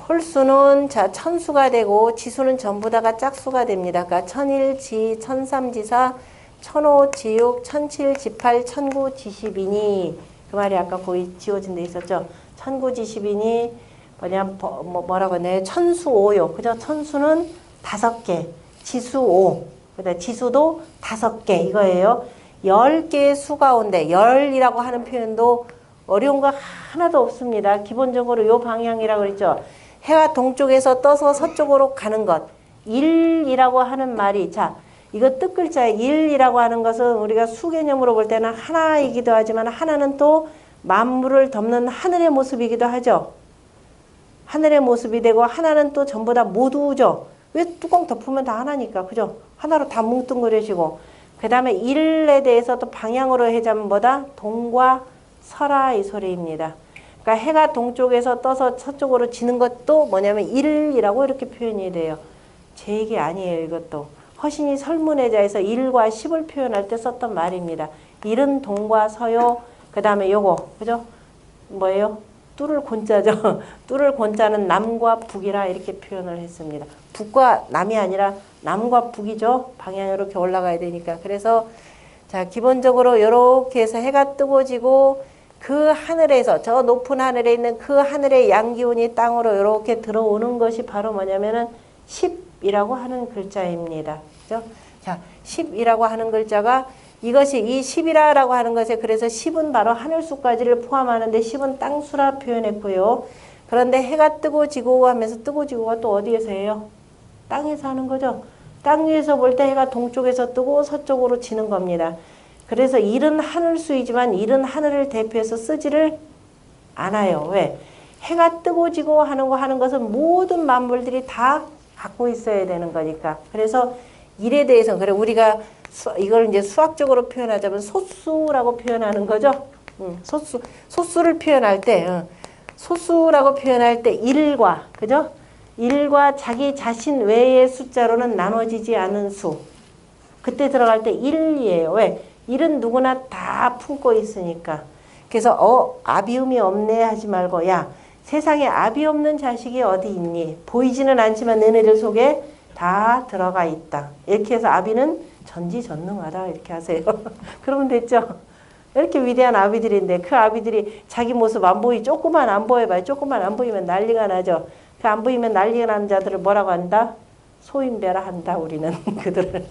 홀수는 자 천수가 되고 지수는 전부 다가 짝수가 됩니다. 그러니까 천일지, 천삼지사, 천오지육, 천칠지팔, 천구지십이니 그 말이 아까 거기 지워진 데 있었죠. 천구지십이니 뭐라고 하네 천수오요. 그죠? 천수는 5개, 지수 5. 그다음 지수도 5개 이거예요. 10개의 수 가운데 10이라고 하는 표현도 어려운 거 하나도 없습니다. 기본적으로 요 방향이라고 그랬죠. 해가 동쪽에서 떠서 서쪽으로 가는 것. 1이라고 하는 말이 자 이거 뜻글자의 1이라고 하는 것은 우리가 수 개념으로 볼 때는 하나이기도 하지만 하나는 또 만물을 덮는 하늘의 모습이기도 하죠. 하늘의 모습이 되고 하나는 또 전부 다 모두죠. 왜 뚜껑 덮으면 다 하나니까. 그죠? 하나로 다 뭉뚱그려지고 그 다음에 1에 대해서 또 방향으로 해자면 뭐다? 동과 서라 이 소리입니다. 그러니까 해가 동쪽에서 떠서 서쪽으로 지는 것도 뭐냐면 1이라고 이렇게 표현이 돼요. 제 얘기 아니에요. 이것도. 허신이 설문해자에서 1과 10을 표현할 때 썼던 말입니다. 1은 동과 서요. 그 다음에 요거 그죠? 뭐예요? 뚫을 곤자죠. 뚫을 곤자는 남과 북이라 이렇게 표현을 했습니다. 북과 남이 아니라 남과 북이죠. 방향이 이렇게 올라가야 되니까. 그래서 자 기본적으로 이렇게 해서 해가 뜨고 지고 그 하늘에서 저 높은 하늘에 있는 그 하늘의 양기운이 땅으로 이렇게 들어오는 것이 바로 뭐냐면은 10이라고 하는 글자입니다. 그죠? 자 10이라고 하는 글자가 이것이 이 10이라고 하는 것에 그래서 10은 바로 하늘수까지를 포함하는데 10은 땅수라 표현했고요. 그런데 해가 뜨고 지고 하면서 뜨고 지고가 또 어디에서 해요? 땅에서 하는 거죠. 땅 위에서 볼 때 해가 동쪽에서 뜨고 서쪽으로 지는 겁니다. 그래서 일은 하늘수이지만 일은 하늘을 대표해서 쓰지를 않아요. 왜? 해가 뜨고 지고 하는 것은 모든 만물들이 다 갖고 있어야 되는 거니까. 그래서 일에 대해서 그래 우리가 이걸 이제 수학적으로 표현하자면 소수라고 표현하는 거죠. 소수를 표현할 때 소수라고 표현할 때 1과 그죠? 1과 자기 자신 외의 숫자로는 나눠지지 않은 수. 그때 들어갈 때 1이에요. 왜? 1은 누구나 다 품고 있으니까. 그래서 아비음이 없네 하지 말고 야 세상에 아비 없는 자식이 어디 있니? 보이지는 않지만 너네들 속에 다 들어가 있다. 이렇게 해서 아비는 전지전능하다 이렇게 하세요. 그러면 됐죠. 이렇게 위대한 아비들인데 그 아비들이 자기 모습 안 보이 조금만 안 보여봐요. 조금만 안 보이면 난리가 나죠. 그 안 보이면 난리가 나는 자들을 뭐라고 한다? 소인배라 한다 우리는 그들을.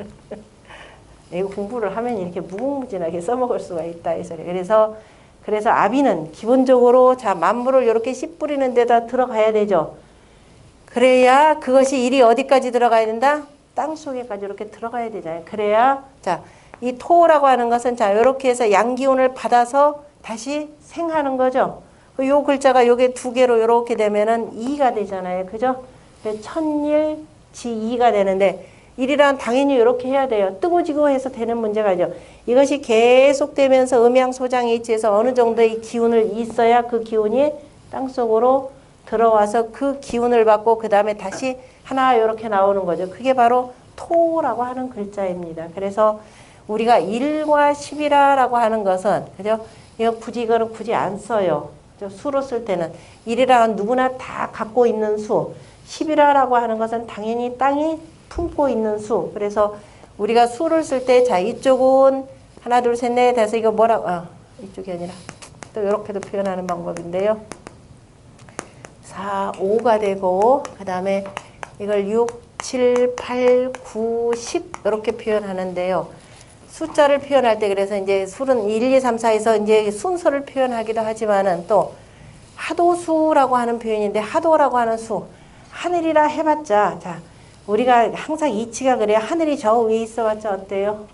이거 공부를 하면 이렇게 무궁무진하게 써먹을 수가 있다 이 소리. 그래서 아비는 기본적으로 자 만물을 이렇게 씨 뿌리는 데다 들어가야 되죠. 그래야 그것이 일이 어디까지 들어가야 된다? 땅 속에까지 이렇게 들어가야 되잖아요. 그래야 자, 이 토라고 하는 것은 자, 이렇게 해서 양기운을 받아서 다시 생하는 거죠. 요 글자가 요게 두 개로 이렇게 되면은 이가 되잖아요. 그죠? 천일 지2가 되는데 일이란 당연히 이렇게 해야 돼요. 뜨고지고 해서 되는 문제가 아니죠. 이것이 계속되면서 음양소장에 위치해서 어느 정도의 기운을 있어야 그 기운이 땅속으로 들어와서 그 기운을 받고 그 다음에 다시 하나 이렇게 나오는 거죠. 그게 바로 토라고 하는 글자입니다. 그래서 우리가 1과 10이라고 하는 것은 그죠? 이거는 굳이 안 써요. 수로 쓸 때는 1이라는 누구나 다 갖고 있는 수, 10이라고 하는 것은 당연히 땅이 품고 있는 수. 그래서 우리가 수를 쓸 때 자, 이쪽은 하나 둘 셋 넷 해서 이거 이쪽이 아니라 또 이렇게도 표현하는 방법인데요. 4, 5가 되고 그 다음에 이걸 6, 7, 8, 9, 10 이렇게 표현하는데요. 숫자를 표현할 때 그래서 이제 술은 1, 2, 3, 4에서 이제 순서를 표현하기도 하지만은 또 하도수라고 하는 표현인데 하도라고 하는 수 하늘이라 해봤자 자 우리가 항상 이치가 그래요. 하늘이 저 위에 있어봤자 어때요?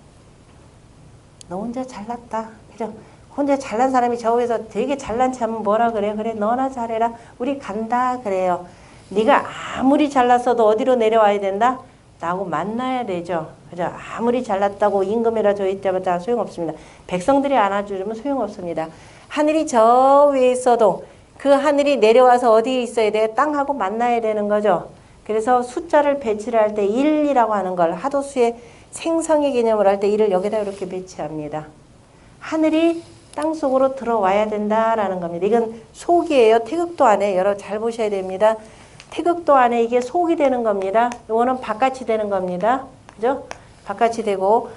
너 혼자 잘났다. 그죠? 혼자 잘난 사람이 저 위에서 되게 잘난 체 하면 뭐라 그래요? 그래 너나 잘해라. 우리 간다 그래요. 네가 아무리 잘났어도 어디로 내려와야 된다? 나하고 만나야 되죠. 그죠? 아무리 잘났다고 임금이라 저 있다면 소용없습니다. 백성들이 안아주면 소용없습니다. 하늘이 저 위에 있어도 그 하늘이 내려와서 어디에 있어야 돼요? 땅하고 만나야 되는 거죠. 그래서 숫자를 배치를 할 때 1이라고 하는 걸 하도수의 생성의 개념을 할 때 1을 여기다 이렇게 배치합니다. 하늘이 땅속으로 들어와야 된다라는 겁니다. 이건 속이에요. 태극도 안에 여러분 잘 보셔야 됩니다. 태극도 안에 이게 속이 되는 겁니다. 이거는 바깥이 되는 겁니다. 그죠? 바깥이 되고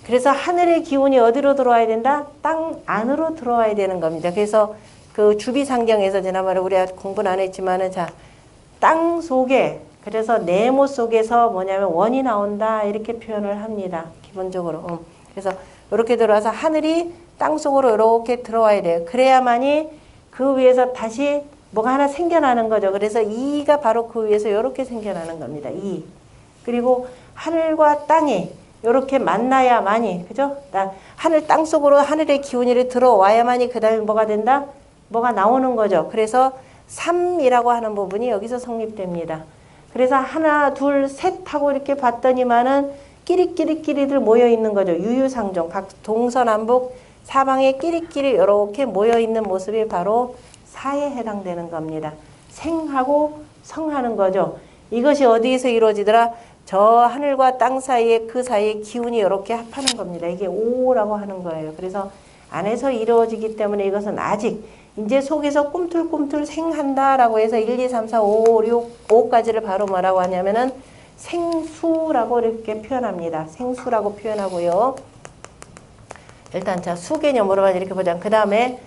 그래서 하늘의 기운이 어디로 들어와야 된다? 땅 안으로 들어와야 되는 겁니다. 그래서 그 주비상경에서 지난번에 우리가 공부는 안 했지만은 자, 땅 속에 그래서 네모 속에서 뭐냐면 원이 나온다 이렇게 표현을 합니다. 기본적으로. 그래서 이렇게 들어와서 하늘이 땅 속으로 이렇게 들어와야 돼요. 그래야만이 그 위에서 다시 뭐가 하나 생겨나는 거죠. 그래서 이가 바로 그 위에서 이렇게 생겨나는 겁니다. 이. 그리고 하늘과 땅이 이렇게 만나야만이 그죠? 하늘 땅 속으로 하늘의 기운이 들어와야만이 그 다음에 뭐가 된다? 뭐가 나오는 거죠. 그래서 3이라고 하는 부분이 여기서 성립됩니다. 그래서 하나, 둘, 셋 하고 이렇게 봤더니만은 끼리끼리끼리들 모여 있는 거죠. 유유상종, 각 동서남북 사방에 끼리끼리 이렇게 모여 있는 모습이 바로 사에 해당되는 겁니다. 생하고 성하는 거죠. 이것이 어디에서 이루어지더라? 저 하늘과 땅 사이에 그 사이에 기운이 이렇게 합하는 겁니다. 이게 오라고 하는 거예요. 그래서 안에서 이루어지기 때문에 이것은 아직 이제 속에서 꿈틀꿈틀 생한다라고 해서 1, 2, 3, 4, 5, 6, 5까지를 바로 뭐라고 하냐면은 생수라고 이렇게 표현합니다. 생수라고 표현하고요. 일단 자, 수 개념으로만 이렇게 보자. 그 다음에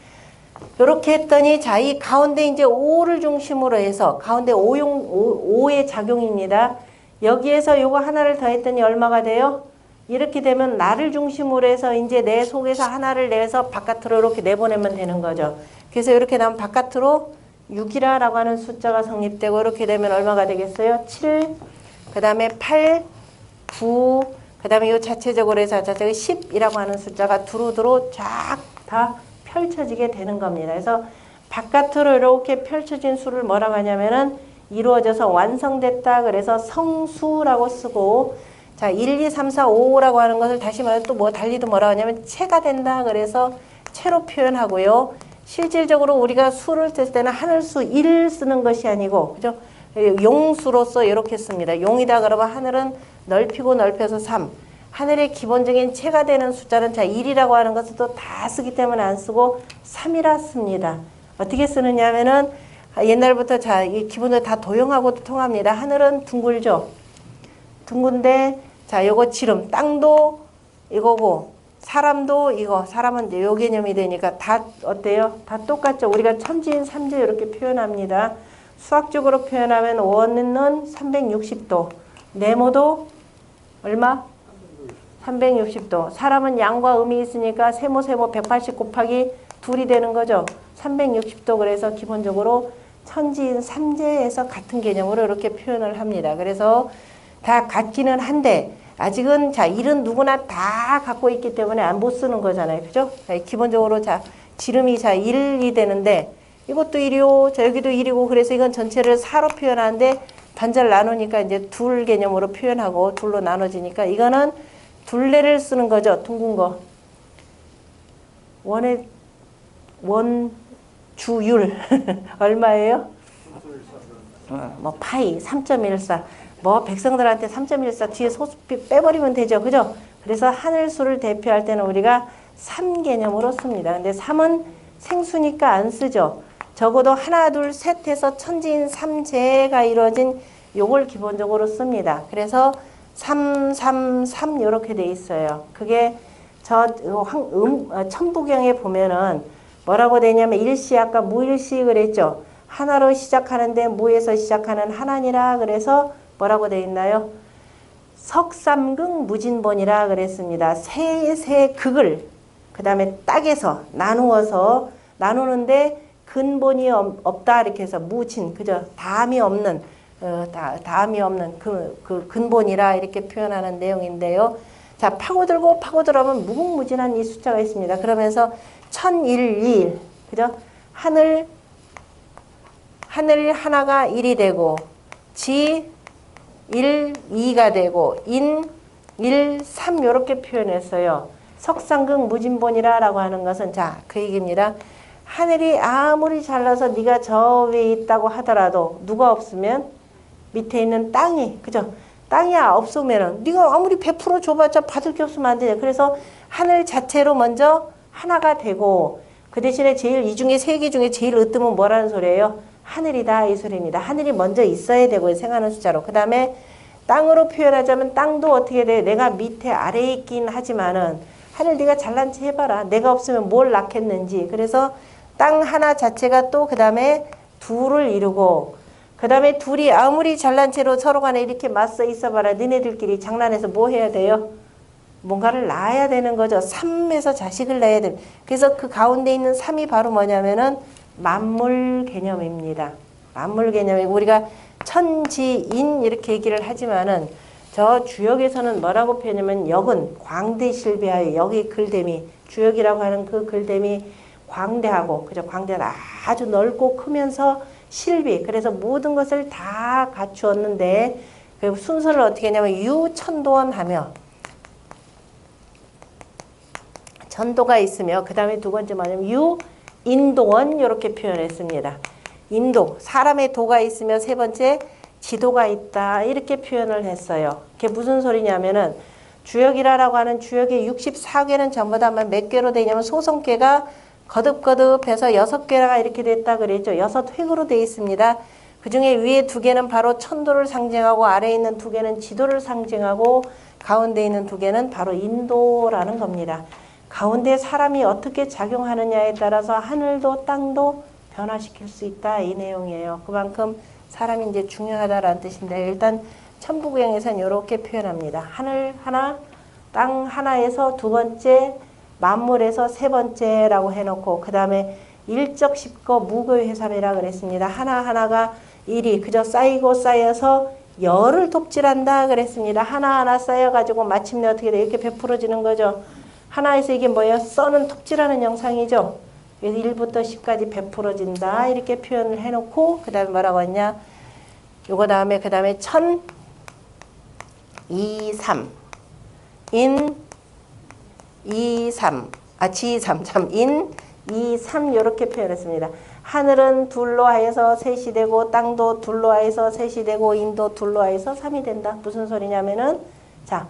이렇게 했더니 자, 이 가운데 이제 5를 중심으로 해서 가운데 5의 작용입니다. 여기에서 요거 하나를 더했더니 얼마가 돼요? 이렇게 되면 나를 중심으로 해서 이제 내 속에서 하나를 내서 바깥으로 이렇게 내보내면 되는 거죠. 그래서 이렇게 나면 바깥으로 6이라고 하는 숫자가 성립되고 이렇게 되면 얼마가 되겠어요? 7, 그 다음에 8, 9, 그 다음에 이 자체적으로 해서 자체가 10이라고 하는 숫자가 두루두루 쫙 다 펼쳐지게 되는 겁니다. 그래서 바깥으로 이렇게 펼쳐진 수를 뭐라고 하냐면은 이루어져서 완성됐다. 그래서 성수라고 쓰고 자, 1, 2, 3, 4, 5라고 하는 것을 다시 말해서 또 뭐 달리도 뭐라고 하냐면 체가 된다. 그래서 체로 표현하고요. 실질적으로 우리가 수를 쓸 때는 하늘수 1 쓰는 것이 아니고 그죠? 용수로서 이렇게 씁니다. 용이다 그러면 하늘은 넓히고 넓혀서 3. 하늘의 기본적인 체가 되는 숫자는 자 1이라고 하는 것을 또 다 쓰기 때문에 안 쓰고 3이라 씁니다. 어떻게 쓰느냐 하면은 옛날부터 자 이 기본적으로 다 도형하고도 통합니다. 하늘은 둥글죠. 둥근데 자 요거 지름 땅도 이거고 사람도 이거 사람은 이제 요 개념이 되니까 다 어때요? 다 똑같죠. 우리가 천지인 삼재 이렇게 표현합니다. 수학적으로 표현하면 원은 360도 네모도 얼마? 360도. 사람은 양과 음이 있으니까 세모 180 곱하기 2이 되는 거죠. 360도. 그래서 기본적으로 천지인 삼재에서 같은 개념으로 이렇게 표현을 합니다. 그래서 다 같기는 한데 아직은 자 일은 누구나 다 갖고 있기 때문에 안 못 쓰는 거잖아요. 그죠? 기본적으로 자 지름이 자 1이 되는데 이것도 1이고 자 여기도 1이고 그래서 이건 전체를 4로 표현하는데 반절 나누니까 이제 둘 개념으로 표현하고 둘로 나눠지니까 이거는 둘레를 쓰는 거죠. 둥근 거. 원주율 얼마예요? 뭐 파이 3.14 뭐 백성들한테 3.14 뒤에 소수비 빼버리면 되죠. 그죠? 그래서 하늘수를 대표할 때는 우리가 3 개념으로 씁니다. 근데 3은 생수니까 안 쓰죠. 적어도 하나 둘 셋 해서 천지인 삼재가 이루어진 요걸 기본적으로 씁니다. 그래서 3, 3, 3 이렇게 돼 있어요. 그게 천부경에 보면은 뭐라고 되냐면 일시 아까 무일시 그랬죠. 하나로 시작하는데 무에서 시작하는 하나니라 그래서 뭐라고 돼 있나요? 석삼극 무진본이라 그랬습니다. 세 극을 그 다음에 딱에서 나누어서 나누는데 근본이 없다 이렇게 해서 무진 그죠? 다음이 없는 그 근본이라 이렇게 표현하는 내용인데요. 자 파고들고 파고들어면 무궁무진한 이 숫자가 있습니다. 그러면서 천일일 그죠? 하늘 하나가 1이 되고 지 1, 2가 되고 인 1, 3 이렇게 표현했어요. 석상극 무진본이라 라고 하는 것은 자 그 얘기입니다. 하늘이 아무리 잘나서 네가 저 위에 있다고 하더라도 누가 없으면 밑에 있는 땅이 그죠? 땅이 없으면은 네가 아무리 100% 줘봤자 받을 게 없으면 안 되죠. 그래서 하늘 자체로 먼저 하나가 되고 그 대신에 제일 이 중에 세 개 중에 제일 으뜸은 뭐라는 소리예요? 하늘이다 이 소리입니다. 하늘이 먼저 있어야 되고 생하는 숫자로. 그 다음에 땅으로 표현하자면 땅도 어떻게 돼? 내가 밑에 아래에 있긴 하지만은 하늘 네가 잘난 체 해봐라. 내가 없으면 뭘 낳겠는지. 그래서 땅 하나 자체가 또 그 다음에 둘을 이루고 그 다음에 둘이 아무리 잘난 채로 서로 간에 이렇게 맞서 있어봐라. 너네들끼리 장난해서 뭐 해야 돼요? 뭔가를 낳아야 되는 거죠. 3에서 자식을 낳아야 됩니다. 그래서 그 가운데 있는 3이 바로 뭐냐면은 만물 개념입니다. 만물 개념이 우리가 천지인 이렇게 얘기를 하지만은 저 주역에서는 뭐라고 표현하면 역은 광대실비하여 여기 글됨이 주역이라고 하는 그 글됨이 광대하고 그죠? 광대는 아주 넓고 크면서 실비 그래서 모든 것을 다 갖추었는데 그 순서를 어떻게 했냐면 유천도원 하며 천도가 있으며 그 다음에 두 번째 뭐냐면 유인도원 이렇게 표현했습니다. 인도 사람의 도가 있으며 세 번째 지도가 있다 이렇게 표현을 했어요. 그게 무슨 소리냐면은 주역이라고 하는 주역의 64개는 전부 다 몇 개로 되냐면 소성계가 거듭거듭해서 6개가 이렇게 됐다 그랬죠. 6획으로 되어 있습니다. 그 중에 위에 2개는 바로 천도를 상징하고 아래에 있는 2개는 지도를 상징하고 가운데 있는 2개는 바로 인도라는 겁니다. 가운데 사람이 어떻게 작용하느냐에 따라서 하늘도 땅도 변화시킬 수 있다 이 내용이에요. 그만큼 사람이 이제 중요하다라는 뜻인데 일단 천부경에서는 이렇게 표현합니다. 하늘 하나, 땅 하나에서 두 번째, 만물에서 세 번째라고 해놓고 그 다음에 일적 십거 무교회삼이라 그랬습니다. 하나하나가 일이 그저 쌓이고 쌓여서 열을 돕질한다 그랬습니다. 하나하나 쌓여가지고 마침내 어떻게 돼? 이렇게 베풀어지는 거죠. 하나에서 이게 뭐예요? 써는 톱질하는 영상이죠. 그래서 1부터 10까지 베풀어진다 이렇게 표현을 해놓고 그 다음에 뭐라고 했냐? 요거 다음에 그 다음에 천, 이, 삼, 인, 이, 삼, 지, 삼, 참, 인, 이, 삼 이렇게 표현했습니다. 하늘은 둘로 하여서 셋이 되고 땅도 둘로 하여서 셋이 되고 인도 둘로 하여서 삼이 된다. 무슨 소리냐면은 자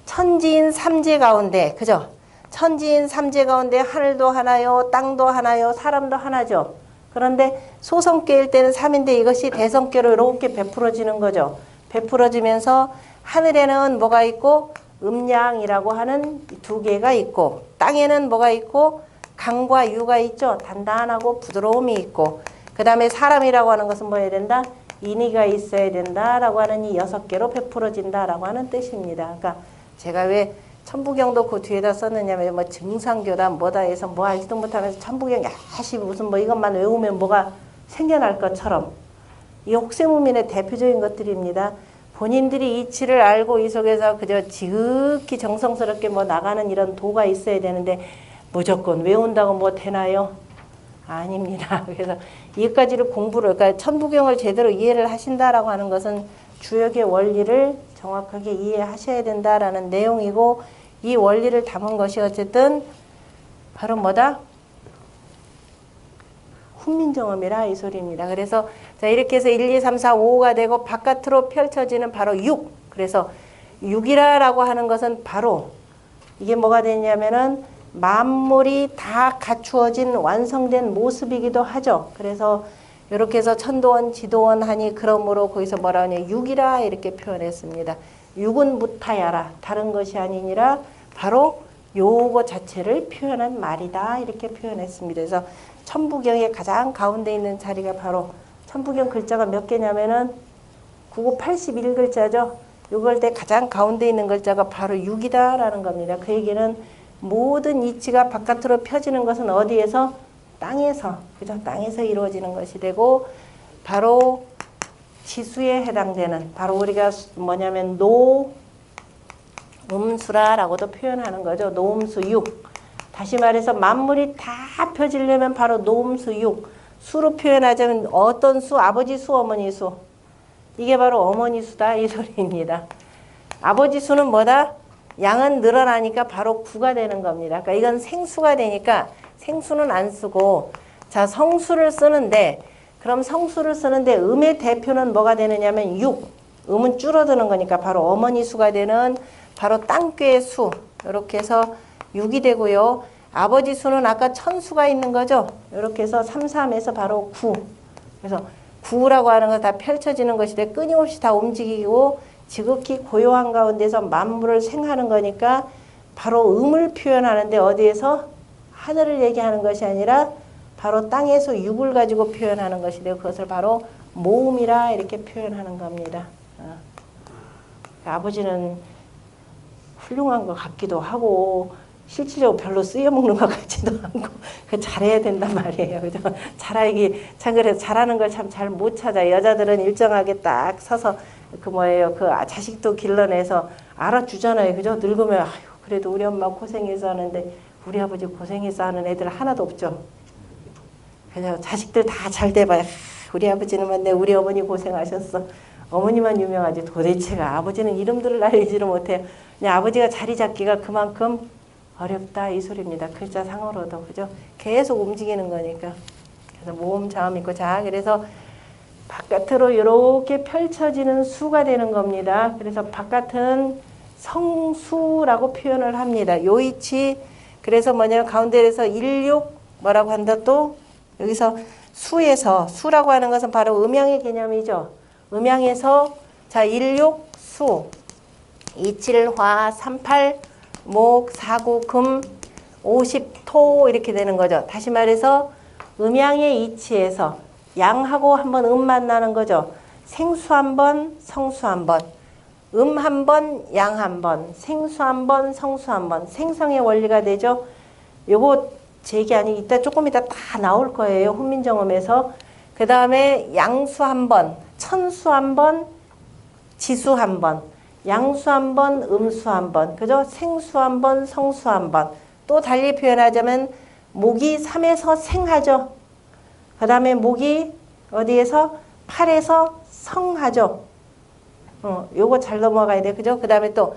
천지인 삼재 가운데 그죠? 천지인 삼재 가운데 하늘도 하나요, 땅도 하나요, 사람도 하나죠. 그런데 소성계일 때는 3인데 이것이 대성계로 이렇게 베풀어지는 거죠. 베풀어지면서 하늘에는 뭐가 있고 음양이라고 하는 2개가 있고 땅에는 뭐가 있고 강과 유가 있죠. 단단하고 부드러움이 있고 그 다음에 사람이라고 하는 것은 뭐 해야 된다? 인의가 있어야 된다라고 하는 이 6개로 베풀어진다라고 하는 뜻입니다. 그러니까 제가 왜 천부경도 그 뒤에다 썼느냐면 뭐 증상교다 뭐다 해서 뭐 알지도 못하면서 천부경 야시 무슨 뭐 이것만 외우면 뭐가 생겨날 것처럼 이 혹세무민의 대표적인 것들입니다. 본인들이 이치를 알고 이 속에서 그저 지극히 정성스럽게 뭐 나가는 이런 도가 있어야 되는데 무조건 외운다고 뭐 되나요? 아닙니다. 그래서 이것까지를 공부를, 그러니까 천부경을 제대로 이해를 하신다라고 하는 것은 주역의 원리를 정확하게 이해하셔야 된다라는 내용이고, 이 원리를 담은 것이 어쨌든 바로 뭐다? 훈민정음이라 이 소리입니다. 그래서 자, 이렇게 해서 1, 2, 3, 4, 5가 되고 바깥으로 펼쳐지는 바로 6. 그래서 6이라고 하는 것은 바로 이게 뭐가 되냐면은 만물이 다 갖추어진 완성된 모습이기도 하죠. 그래서 이렇게 해서 천도원, 지도원 하니 그러므로 거기서 뭐라 하냐 6이라 이렇게 표현했습니다. 6은 무타야라, 다른 것이 아니니라 바로 요거 자체를 표현한 말이다 이렇게 표현했습니다. 그래서 천부경의 가장 가운데 있는 자리가 바로 천부경 글자가 몇 개냐면은 9981글자죠. 요걸 때 가장 가운데 있는 글자가 바로 6이다라는 겁니다. 그 얘기는 모든 이치가 바깥으로 펴지는 것은 어디에서? 땅에서. 그죠? 땅에서 이루어지는 것이 되고, 바로 지수에 해당되는, 바로 우리가 뭐냐면 노음수라라고도 표현하는 거죠. 노음수 6. 다시 말해서 만물이 다 펴지려면 바로 노음수 6. 수로 표현하자면 어떤 수? 아버지 수, 어머니 수. 이게 바로 어머니 수다 이 소리입니다. 아버지 수는 뭐다? 양은 늘어나니까 바로 9가 되는 겁니다. 그러니까 이건 생수가 되니까 생수는 안 쓰고, 자, 성수를 쓰는데, 그럼 성수를 쓰는데 음의 대표는 뭐가 되느냐면 6. 음은 줄어드는 거니까 바로 어머니 수가 되는 바로 땅꾀의 수. 이렇게 해서 6이 되고요. 아버지 수는 아까 천수가 있는 거죠. 이렇게 해서 3, 3에서 바로 9. 그래서 9라고 하는 거 다 펼쳐지는 것이 돼 끊임없이 다 움직이고 지극히 고요한 가운데서 만물을 생하는 거니까 바로 음을 표현하는데 어디에서? 하늘을 얘기하는 것이 아니라 바로 땅에서 6을 가지고 표현하는 것이 되고 그것을 바로 모음이라 이렇게 표현하는 겁니다. 아버지는 훌륭한 것 같기도 하고 실질적으로 별로 쓰여먹는 것 같지도 않고 잘해야 된단 말이에요. 그죠? 잘하기 참 그래서 잘하는 걸 참 잘 못 찾아. 여자들은 일정하게 딱 서서 그 뭐예요? 그 자식도 길러내서 알아주잖아요. 그죠? 늙으면 아유 그래도 우리 엄마 고생해서 하는데 우리 아버지 고생해서 하는 애들 하나도 없죠. 그래서 자식들 다 잘 돼봐요. 우리 아버지는 맞네. 우리 어머니 고생하셨어. 어머니만 유명하지 도대체가 아버지는 이름들을 알리지를 못해요. 그냥 아버지가 자리 잡기가 그만큼 어렵다 이 소리입니다. 글자 상으로도 그죠? 계속 움직이는 거니까. 그래서 모음 자음 있고 자 그래서 바깥으로 이렇게 펼쳐지는 수가 되는 겁니다. 그래서 바깥은 성수라고 표현을 합니다. 요 위치 그래서 뭐냐면 가운데에서 16 뭐라고 한다 또 여기서 수에서 수라고 하는 것은 바로 음양의 개념이죠. 음양에서 자 16 수 27 화 38 목 49 금 50 토 이렇게 되는 거죠. 다시 말해서 음양의 이치에서 양하고 한번 음 만나는 거죠. 생수 한 번, 성수 한 번. 음 한 번, 양 한 번. 생수 한 번, 성수 한 번. 생성의 원리가 되죠. 요거 제 얘기 아니 이따 조금 이따 다 나올 거예요. 훈민정음에서. 그 다음에 양수 한 번, 천수 한 번, 지수 한 번. 양수 한 번, 음수 한 번. 그죠? 생수 한 번, 성수 한 번. 또 달리 표현하자면 목이 3에서 생하죠. 그 다음에 목이 어디에서? 8에서 성하죠. 요거 잘 넘어가야 돼. 그죠? 그 다음에 또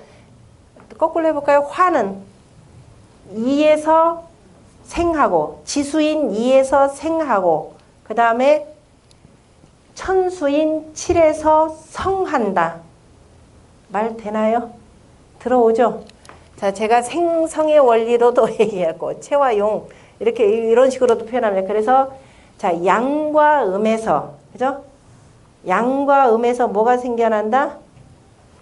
거꾸로 해볼까요? 화는 2에서 생하고 지수인 2에서 생하고 그 다음에 천수인 7에서 성한다. 말 되나요? 들어오죠? 자, 제가 생성의 원리로도 얘기하고 체와 용 이렇게 이런 식으로도 표현합니다. 그래서 자, 양과 음에서 그죠? 양과 음에서 뭐가 생겨난다?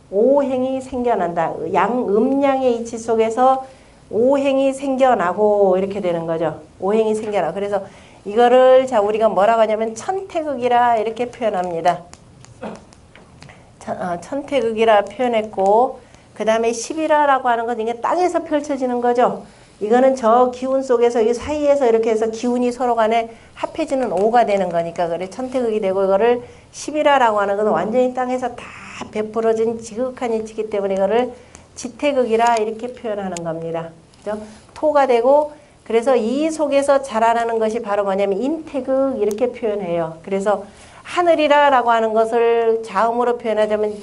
오행이 생겨난다. 음양의 이치 속에서 오행이 생겨나고 이렇게 되는 거죠. 오행이 생겨나. 그래서 이거를 자 우리가 뭐라고 하냐면 천태극이라 이렇게 표현합니다. 천태극이라 표현했고 그 다음에 11화라고 하는 건 이게 땅에서 펼쳐지는 거죠. 이거는 저 기운 속에서 이 사이에서 이렇게 해서 기운이 서로 간에 합해지는 5가 되는 거니까 그래 천태극이 되고 이거를 10이라고 하는 건 완전히 땅에서 다 베풀어진 지극한 이치기 때문에 이거를 지태극이라 이렇게 표현하는 겁니다. 그죠? 토가 되고 그래서 이 속에서 자라나는 것이 바로 뭐냐면 인태극 이렇게 표현해요. 그래서 하늘이라라고 하는 것을 자음으로 표현하자면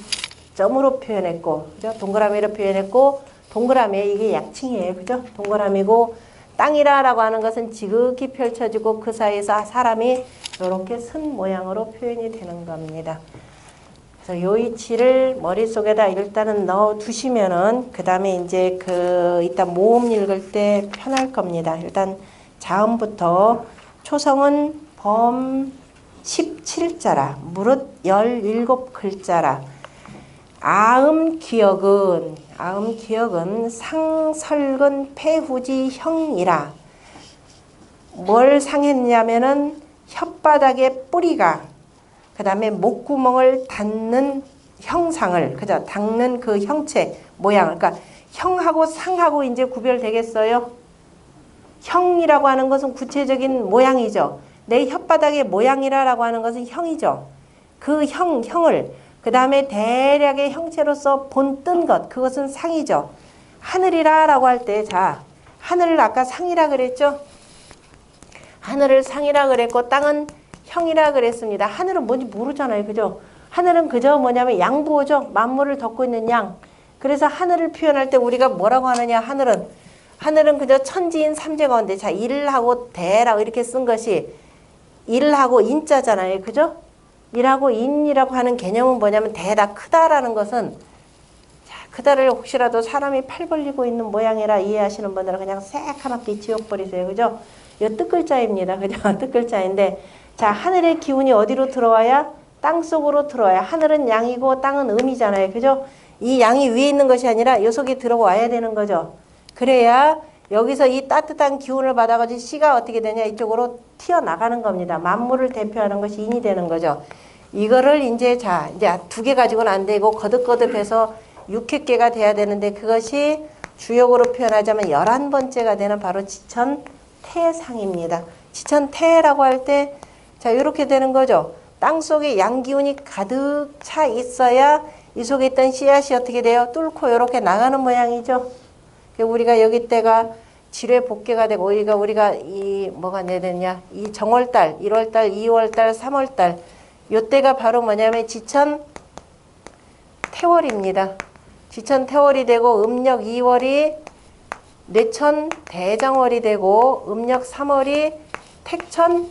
점으로 표현했고, 그죠? 동그라미로 표현했고, 동그라미에 이게 약칭이에요. 그죠? 동그라미고, 땅이라라고 하는 것은 지극히 펼쳐지고 그 사이에서 사람이 이렇게 쓴 모양으로 표현이 되는 겁니다. 그래서 요 이치를 머릿속에다 일단은 넣어 두시면은 그 다음에 이제 이따 모음 읽을 때 편할 겁니다. 일단 자음부터 초성은 범 17자라, 무릇 17글자라. 아음 기역은 상설근 폐후지 형이라. 뭘 상했냐면은 혓바닥에 뿌리가 그 다음에 목구멍을 닿는 형상을 그죠? 닿는 그 형체 모양. 그러니까 형하고 상하고 이제 구별되겠어요? 형이라고 하는 것은 구체적인 모양이죠. 내 혓바닥의 모양이라고 하는 것은 형이죠. 그 형을 그 다음에 대략의 형체로서 본뜬 것 그것은 상이죠. 하늘이라고 할 때 자 하늘을 아까 상이라 그랬죠. 하늘을 상이라 그랬고 땅은 형이라 그랬습니다. 하늘은 뭔지 모르잖아요. 그죠? 하늘은 그저 뭐냐면 양보죠. 만물을 덮고 있는 양. 그래서 하늘을 표현할 때 우리가 뭐라고 하느냐. 하늘은 그저 천지인 삼재 가운데 자 일하고 대라고 이렇게 쓴 것이 일하고 인자잖아요. 그죠? 일하고 인이라고 하는 개념은 뭐냐면 대다 크다라는 것은 자 크다를 혹시라도 사람이 팔 벌리고 있는 모양이라 이해하시는 분들은 그냥 새카맣게 지워버리세요. 그죠? 이 뜻글자입니다. 그죠? 뜻글자인데 자 하늘의 기운이 어디로 들어와야? 땅 속으로 들어와야. 하늘은 양이고 땅은 음이잖아요. 그죠? 이 양이 위에 있는 것이 아니라 이 속에 들어와야 되는 거죠. 그래야 여기서 이 따뜻한 기운을 받아가지고 씨가 어떻게 되냐 이쪽으로 튀어나가는 겁니다. 만물을 대표하는 것이 인이 되는 거죠. 이거를 이제 이제 2개 가지고는 안 되고 거듭거듭해서 600개가 돼야 되는데 그것이 주역으로 표현하자면 11번째가 되는 바로 지천태상입니다. 지천태라고 할 때 자 이렇게 되는 거죠. 땅 속에 양기운이 가득 차 있어야 이 속에 있던 씨앗이 어떻게 돼요? 뚫고 이렇게 나가는 모양이죠. 우리가 여기 때가 지뢰 복개가 되고 우리가 이 뭐가 내야 이 정월달, 1월달, 2월달, 3월달 요때가 바로 뭐냐면 지천 태월입니다. 지천 태월이 되고 음력 2월이 뇌천 대장월이 되고 음력 3월이 택천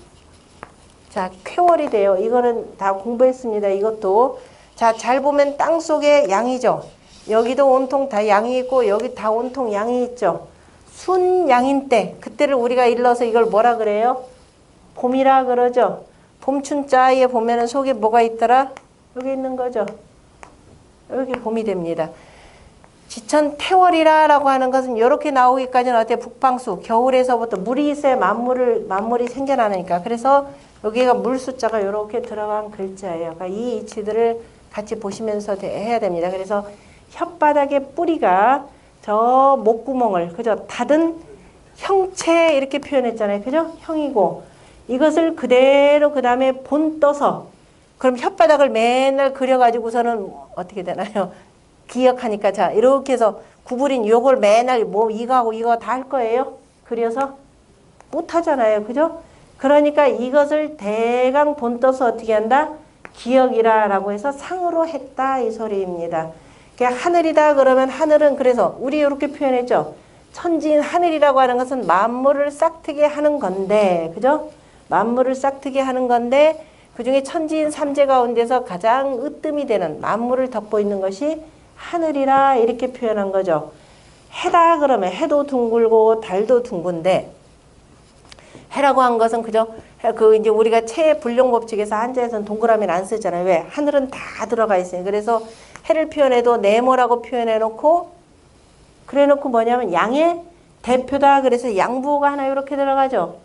자 쾌월이 돼요. 이거는 다 공부했습니다. 이것도 자 잘 보면 땅 속에 양이죠. 여기도 온통 다 양이 있고 여기 다 온통 양이 있죠. 순양인 때 그때를 우리가 일러서 이걸 뭐라 그래요? 봄이라 그러죠. 봄춘자에 보면은 속에 뭐가 있더라? 여기 있는 거죠. 여기 봄이 됩니다. 지천 태월이라고 하는 것은 이렇게 나오기까지는 어때? 북방수 겨울에서부터 물이 있어야 만물이 생겨나니까. 그래서 여기가 물 숫자가 이렇게 들어간 글자예요. 그러니까 이 이치들을 같이 보시면서 해야 됩니다. 그래서 혓바닥의 뿌리가 저 목구멍을 그죠? 닫은 형체 이렇게 표현했잖아요. 그죠? 형이고 이것을 그대로 그 다음에 본 떠서 그럼 혓바닥을 맨날 그려가지고서는 어떻게 되나요? 기억하니까 자 이렇게 해서 구부린 요걸 맨날 뭐 이거하고 이거 다 할 거예요. 그려서 못하잖아요. 그죠? 그러니까 이것을 대강 본떠서 어떻게 한다? 기억이라고 해서 상으로 했다 이 소리입니다. 하늘이다 그러면 하늘은 그래서 우리 이렇게 표현했죠. 천지인 하늘이라고 하는 것은 만물을 싹트게 하는 건데 그죠? 만물을 싹트게 하는 건데 그중에 천지인 삼재 가운데서 가장 으뜸이 되는 만물을 덮고 있는 것이 하늘이라 이렇게 표현한 거죠. 해다 그러면 해도 둥글고 달도 둥근데 해라고 한 것은 그죠? 이제 우리가 체 불용 법칙에서 한자에서는 동그라미는 안 쓰잖아요. 왜? 하늘은 다 들어가 있어요. 그래서 해를 표현해도 네모라고 표현해 놓고 그래 놓고 뭐냐면 양의 대표다. 그래서 양부호가 하나 이렇게 들어가죠.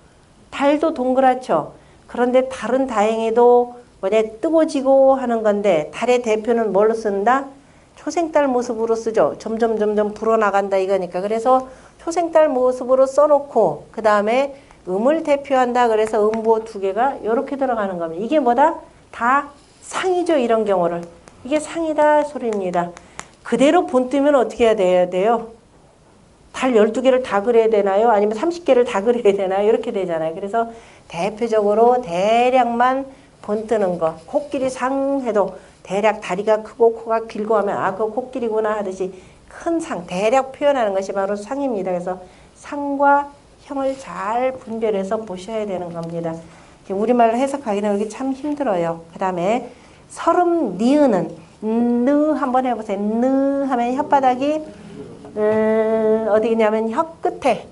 달도 동그랗죠. 그런데 달은 다행히도 뭐냐 뜨고지고 하는 건데 달의 대표는 뭘로 쓴다? 초생달 모습으로 쓰죠. 점점 불어나간다 이거니까. 그래서 초생딸 모습으로 써놓고 그 다음에 음을 대표한다. 그래서 음부호 두 개가 이렇게 들어가는 겁니다. 이게 뭐다? 다 상이죠. 이런 경우를. 이게 상이다 소리입니다. 그대로 본뜨면 어떻게 해야 돼요? 달 12개를 다 그려야 되나요? 아니면 30개를 다 그려야 되나요? 이렇게 되잖아요. 그래서 대표적으로 대략만 본뜨는 거. 코끼리 상해도 대략 다리가 크고 코가 길고 하면 아, 그거 코끼리구나 하듯이 큰 상, 대략 표현하는 것이 바로 상입니다. 그래서 상과 형을 잘 분별해서 보셔야 되는 겁니다. 우리말로 해석하기는 여기 참 힘들어요. 그 다음에 서름 니은은 느 한번 해보세요. 느 하면 혓바닥이 어디냐면 혀 끝에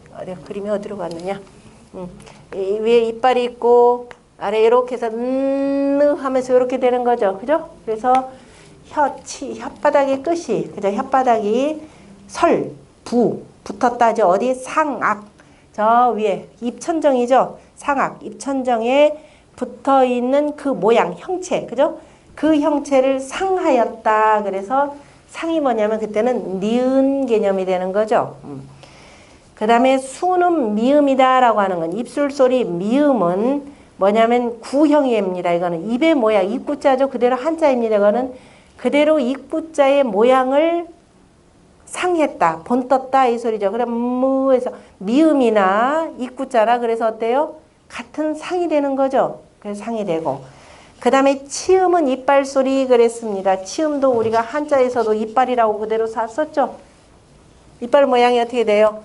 그림이 어디로 갔느냐. 위에 이빨이 있고 아래 이렇게 해서 느 하면서 이렇게 되는 거죠. 그죠? 그래서 혓바닥의 끝이 그죠? 혓바닥이 붙었다죠. 어디 상악 저 위에 입천정이죠. 상악 입천정에 붙어 있는 그 모양 형체 그죠? 그 형체를 상하였다. 그래서 상이 뭐냐면 그때는 니은 개념이 되는 거죠. 그 다음에 수는 미음이다 라고 하는 건 입술소리 미음은 뭐냐면 구형입니다. 이거는 입의 모양, 입구자죠. 그대로 한자입니다. 이거는 그대로 입구자의 모양을 상했다, 본떴다 이 소리죠. 그럼 무에서 미음이나 입구자라 그래서 어때요? 같은 상이 되는 거죠. 그래서 상이 되고 그 다음에 치음은 이빨 소리 그랬습니다. 치음도 우리가 한자에서도 이빨이라고 그대로 썼죠. 이빨 모양이 어떻게 돼요?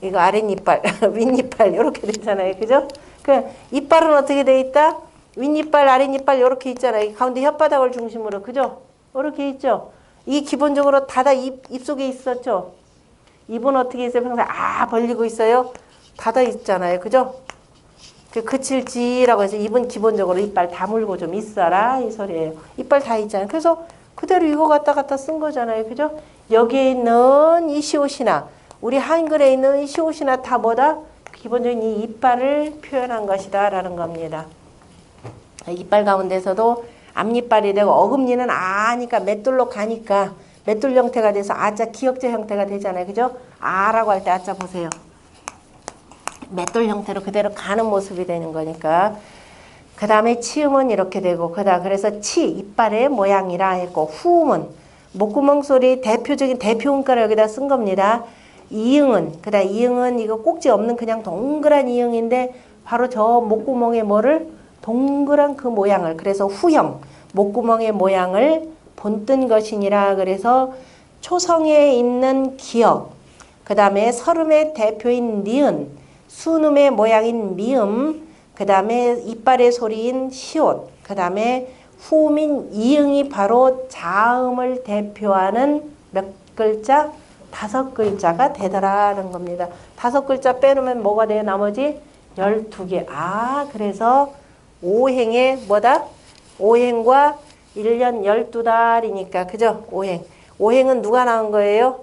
이거 아랫이빨, 윗이빨 이렇게 되잖아요. 그죠? 그 이빨은 어떻게 돼 있다? 윗이빨, 아랫이빨 이렇게 있잖아요. 가운데 혓바닥을 중심으로 그죠? 이렇게 있죠. 이 기본적으로 닫아 입속에 있었죠. 입은 어떻게 있어요? 평소에 벌리고 있어요. 닫아 있잖아요. 그죠? 그 그칠지라고 해서 입은 기본적으로 이빨 다물고 좀 있어라 이 소리예요. 이빨 다 있잖아요. 그래서 그대로 이거 갖다 쓴 거잖아요. 그죠? 여기에 있는 이 시옷이나 우리 한글에 있는 이 시옷이나 다 뭐다? 기본적인 이 이빨을 표현한 것이다 라는 겁니다. 이빨 가운데서도 앞니빨이 되고 어금니는 아니까 맷돌로 가니까 맷돌 형태가 돼서 아자 기역자 형태가 되잖아요. 그죠? 아라고 할 때 아자 보세요. 맷돌 형태로 그대로 가는 모습이 되는 거니까. 그 다음에 치음은 이렇게 되고 그래서 치 이빨의 모양이라 했고 후음은 목구멍 소리 대표적인 대표음가를 여기다 쓴 겁니다. 이응은 이응은 이거 꼭지 없는 그냥 동그란 이응인데 바로 저 목구멍의 뭐를 동그란 그 모양을 그래서 후형 목구멍의 모양을 본뜬 것이니라. 그래서 초성에 있는 기역 그 다음에 설음의 대표인 니은 순음의 모양인 미음 그 다음에 이빨의 소리인 시옷 그 다음에 후음인 이응이 바로 자음을 대표하는 몇 글자? 5글자가 되더라는 겁니다. 5글자 빼놓으면 뭐가 돼요? 나머지 12개. 그래서 오행의 뭐다? 오행과 1년 12달이니까 그죠? 오행은 누가 나온 거예요?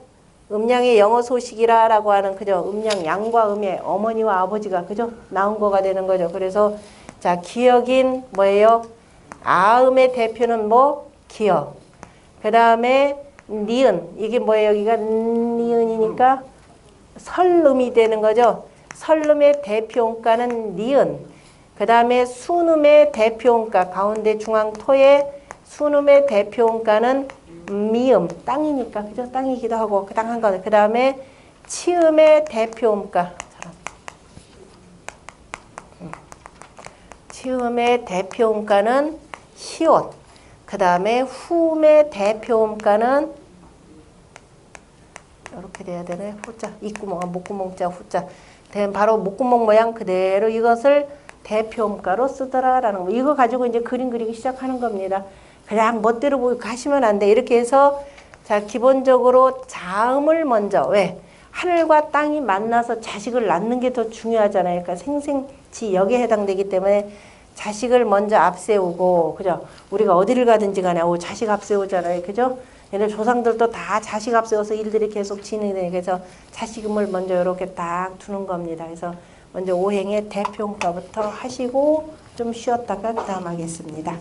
음양의 영어 소식이라고 하는 그죠? 음양 양과 음의 어머니와 아버지가 그죠? 나온 거가 되는 거죠. 그래서 자 기역인 뭐예요? 아음의 대표는 뭐? 기역. 그 다음에 니은 이게 뭐예요? 여기가 니은이니까 설음이 되는 거죠. 설음의 대표음가는 니은. 그 다음에 순음의 대표음가 가운데 중앙토의 순음의 대표음가는 미음 땅이니까 그죠? 땅이기도 하고 그 땅 한가운데 그 다음에 치음의 대표음가 치음의 대표음가는 시옷. 그 다음에 후음의 대표음가는 이렇게 돼야 되네. 후자 입구멍 목구멍자 후자. 바로 목구멍 모양 그대로 이것을 대표음가로 쓰더라라는 거. 이거 가지고 이제 그림 그리기 시작하는 겁니다. 그냥 멋대로 보고 가시면 안 돼. 이렇게 해서 자 기본적으로 자음을 먼저 왜 하늘과 땅이 만나서 자식을 낳는 게 더 중요하잖아요. 그러니까 생생지 여기에 해당되기 때문에 자식을 먼저 앞세우고 그죠? 우리가 어디를 가든지 간에 자식 앞세우잖아요. 그죠? 얘네 조상들도 다 자식 앞세워서 일들이 계속 진행돼요. 그래서 자식음을 먼저 이렇게 딱 두는 겁니다. 그래서 먼저 오행의 대표음가부터 하시고 좀 쉬었다가 그 다음 하겠습니다.